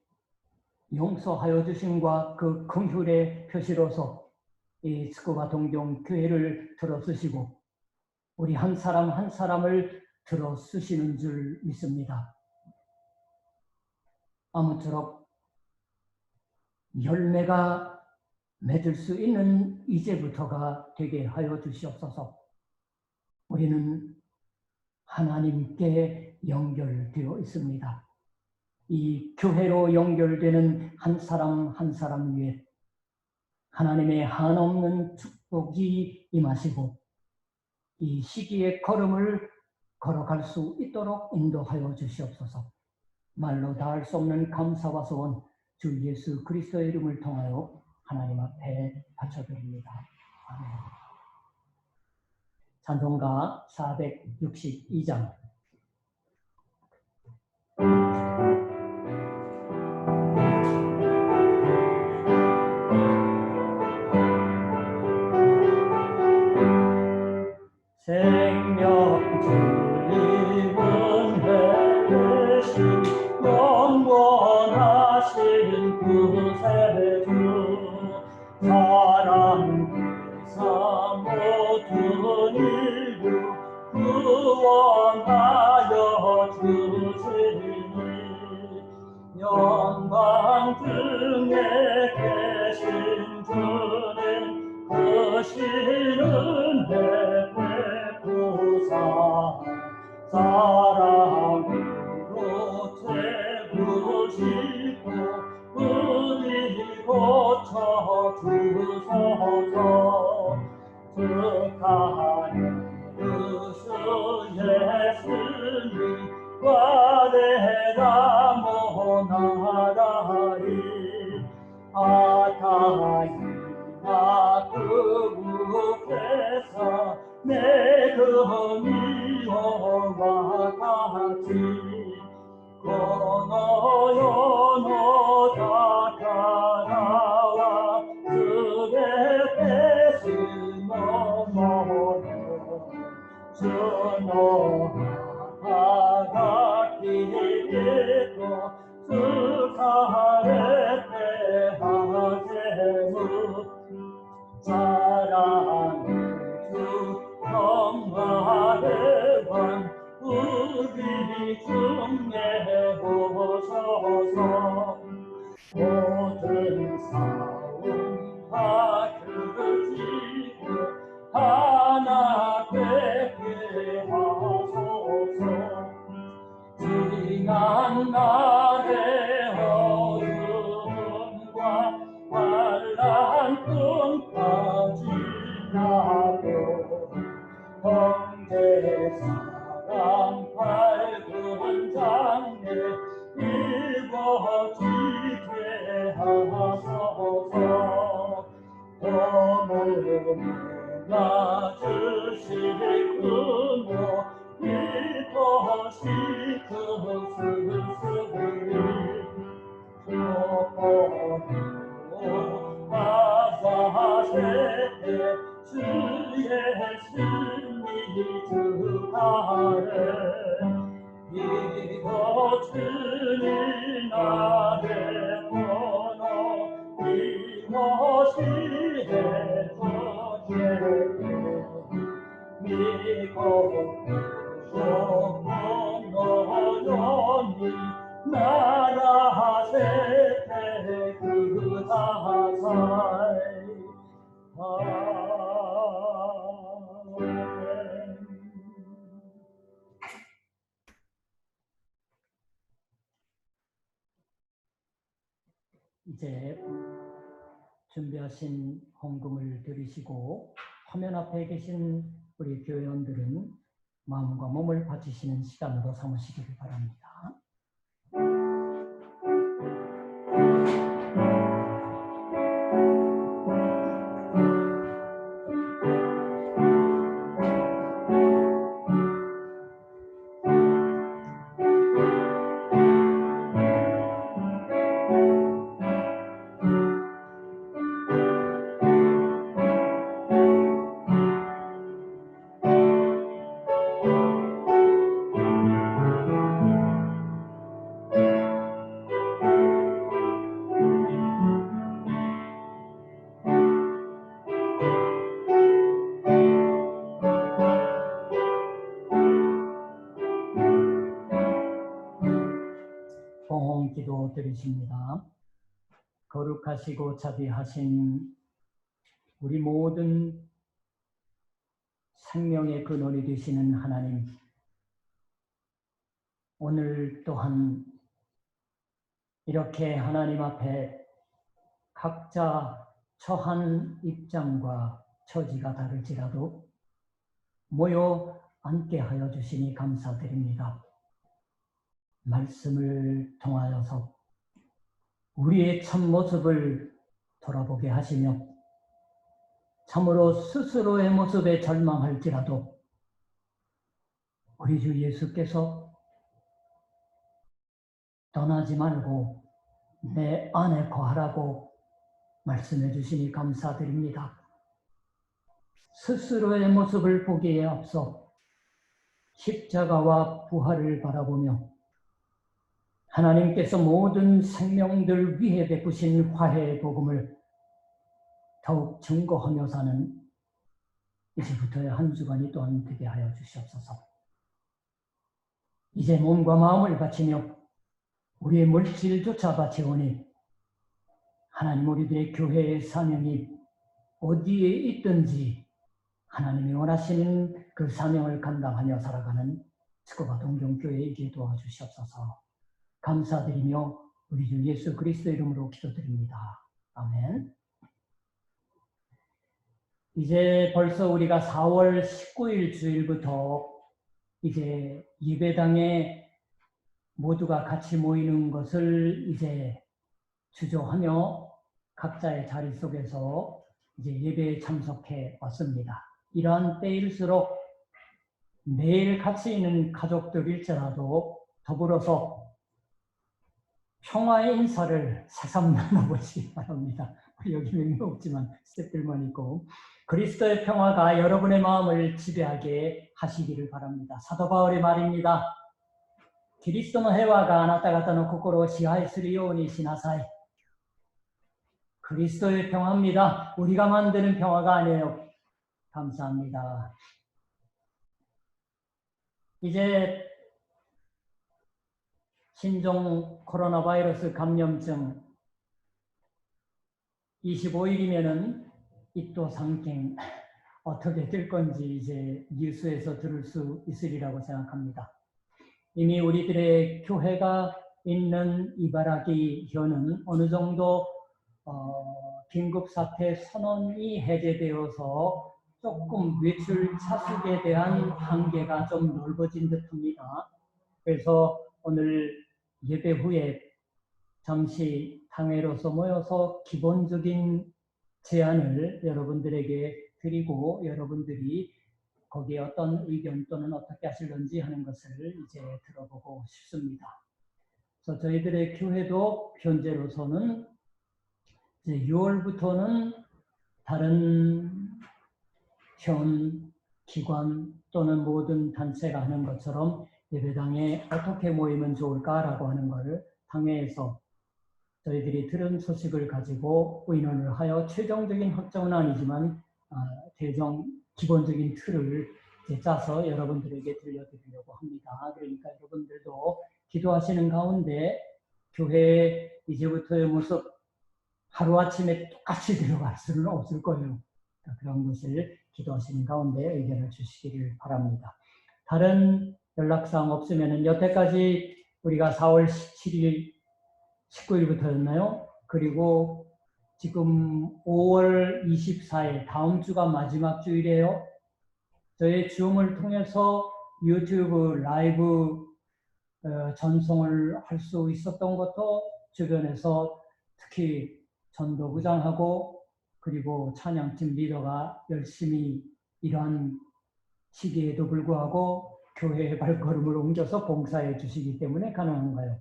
용서하여 주심과 그 긍휼의 표시로서 이 스쿠바 동경 교회를 들어쓰시고 우리 한 사람 한 사람을 들어쓰시는 줄 믿습니다. 아무쪼록 열매가 맺을 수 있는 이제부터가 되게 하여 주시옵소서. 우리는 하나님께 연결되어 있습니다. 이 교회로 연결되는 한 사람 한 사람 위에 하나님의 한없는 축복이 임하시고 이 시기의 걸음을 걸어갈 수 있도록 인도하여 주시옵소서. 말로 다할 수 없는 감사와 소원 주 예수 그리스도의 이름을 통하여 하나님 앞에 바쳐드립니다. 아멘. 찬송가 462장. 생명 주님 은혜 되신 영원하신 구세주 사랑 기사 모든 인류 구원하여 주시니 영광 중에 계신 주님 크신 은혜 베푸사 사랑으로 채우시고 우리 고쳐 주소서. 축하하는 주 예수님 와대라 모나라리 아타이나 그국에서 내그 미워와 같이 고노요노 다가라와 그의 배신 넘어는 주노하가 기리고 스카레테 하세무 사랑의 주 영화대왕 우리 중에 오셔서 모든 싸움 다 그치고 하나 되게 하소서. 지난 날의 어둠과 환란 꿈까지 나고 형제 사랑 밝은 장래 이루어지게 하소서. 도움을 주시군요 이것이 그 스스리 조건으로 아사세에 주의 승리 주하래 이거 주님 나의 번호 이제 준비하신 헌금을 드리시고 화면 앞에 계신 우리 교회원들은 마음과 몸을 바치시는 시간으로 삼으시기를 바랍니다. 봉헌기도 드리십니다. 거룩하시고 자비하신 우리 모든 생명의 근원이 되시는 하나님, 오늘 또한 이렇게 하나님 앞에 각자 처한 입장과 처지가 다를지라도 모여 앉게 하여 주시니 감사드립니다. 말씀을 통하여서 우리의 참모습을 돌아보게 하시며 참으로 스스로의 모습에 절망할지라도 우리 주 예수께서 떠나지 말고 내 안에 거하라고 말씀해 주시니 감사드립니다. 스스로의 모습을 보기에 앞서 십자가와 부활을 바라보며 하나님께서 모든 생명들 위해 베푸신 화해의 복음을 더욱 증거하며 사는 이제부터의 한 주간이 또한 되게 하여 주시옵소서. 이제 몸과 마음을 바치며 우리의 물질조차 바치오니 하나님 우리들의 교회의 사명이 어디에 있든지 하나님이 원하시는 그 사명을 감당하며 살아가는 스코바 동정교회이게 도와주시옵소서. 감사드리며 우리 주 예수 그리스도 이름으로 기도드립니다. 아멘. 이제 벌써 우리가 4월 19일 주일부터 이제 예배당에 모두가 같이 모이는 것을 이제 주저하며 각자의 자리 속에서 이제 예배에 참석해 왔습니다. 이러한 때일수록 매일 같이 있는 가족들일지라도 더불어서 평화의 인사를 새삼 나눠보시기 바랍니다. 여기 몇 명 없지만 스태프들만 있고 그리스도의 평화가 여러분의 마음을 지배하게 하시기를 바랍니다. 사도 바울의 말입니다. 그리스도의 해와가 아나타가타의心を支配するようにしなさい. 그리스도의 평화입니다. 우리가 만드는 평화가 아니에요. 감사합니다. 이제 신종 코로나 바이러스 감염증 25일이면은 이또 상갱 어떻게 될 건지 이제 뉴스에서 들을 수 있으리라고 생각합니다. 이미 우리들의 교회가 있는 이바라기 현은 어느 정도 긴급사태 선언이 해제되어서 조금 외출 차숙에 대한 한계가 좀 넓어진 듯합니다. 그래서 오늘 예배 후에 잠시 당회로서 모여서 기본적인 제안을 여러분들에게 드리고 여러분들이 거기에 어떤 의견 또는 어떻게 하실런지 하는 것을 이제 들어보고 싶습니다. 그래서 저희들의 교회도 현재로서는 이제 6월부터는 다른 현 기관 또는 모든 단체가 하는 것처럼 예배당에 어떻게 모이면 좋을까라고 하는 것을 당회에서 저희들이 들은 소식을 가지고 의논을 하여 최종적인 확정은 아니지만 기본적인 틀을 짜서 여러분들에게 들려드리려고 합니다. 그러니까 여러분들도 기도하시는 가운데 교회에 이제부터의 모습 하루아침에 똑같이 들어갈 수는 없을 거예요. 그런 것을 기도하시는 가운데 의견을 주시기를 바랍니다. 다른 연락사항 없으면 여태까지 우리가 4월 17일, 19일부터였나요? 그리고 지금 5월 24일, 다음 주가 마지막 주일이에요. 저희 줌을 통해서 유튜브 라이브 전송을 할 수 있었던 것도 주변에서 특히 전도부장하고 그리고 찬양팀 리더가 열심히 일한 시기에도 불구하고 교회의 발걸음을 옮겨서 봉사해 주시기 때문에 가능한 거예요.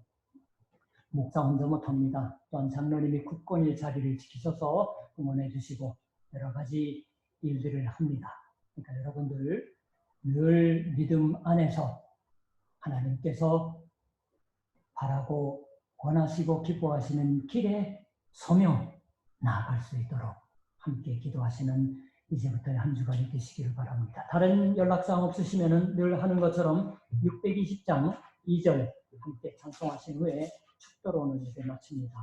목사 혼자 못합니다. 또한 장로님이 굳건히 자리를 지키셔서 응원해 주시고 여러 가지 일들을 합니다. 그러니까 여러분들 늘 믿음 안에서 하나님께서 바라고 원하시고 기뻐하시는 길에 서며 나아갈 수 있도록 함께 기도하시는 이제부터의 한 주간이 되시기를 바랍니다. 다른 연락사항 없으시면 늘 하는 것처럼 620장 2절 함께 찬송하신 후에 축도로 오늘 예배 마칩니다.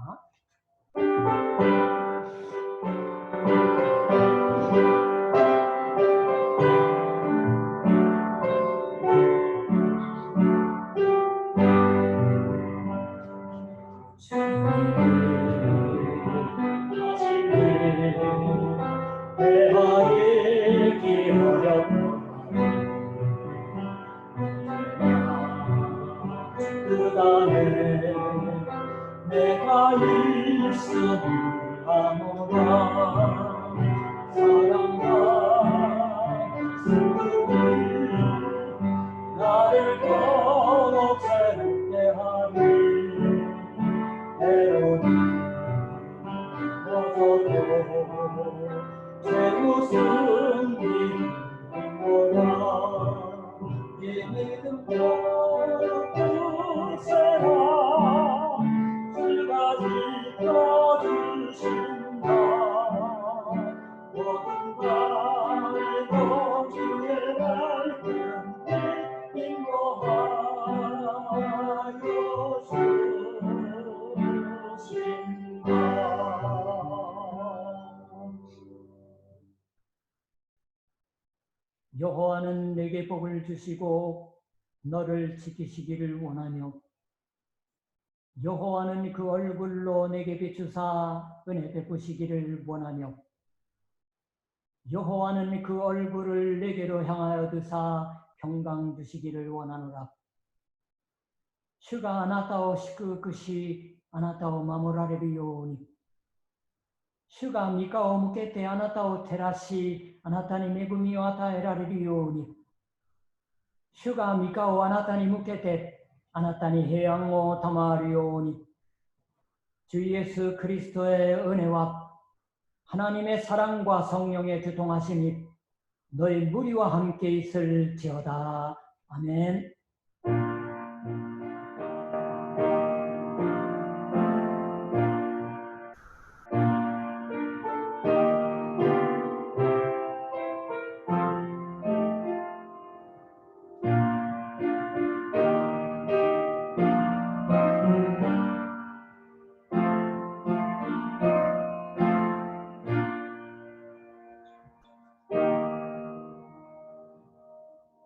내가 일순을 하노라 사랑과 슬픔이 나를 더욱 새롭게 하니 때로는 벗어도 죄무슨 일이모라 이 믿음 펴세라 주가 지켜주신다 모든 발도 주의 발등 인도하여 주신다. 여호와는 내게 복을 주시고 너를 지키시기를 원하며 여호와는 그 얼굴로 내게 비추사 은혜 베푸시기를 원하며 여호와는 그 얼굴을 내게로 향하여 드사 평강 주시기를 원하노라. 주가 아나타오 시크크시 아나타오 마모라레비오니 주가 미카오 무케테 아나타오 테라시 아나타니 메구미 와타 에라레비오니 주가 미카오 아나타니 무케테 아나타니 해양오 타마리오니 주 예수 그리스도의 은혜와 하나님의 사랑과 성령의 교통하심이 너희 무리와 함께 있을지어다. 아멘.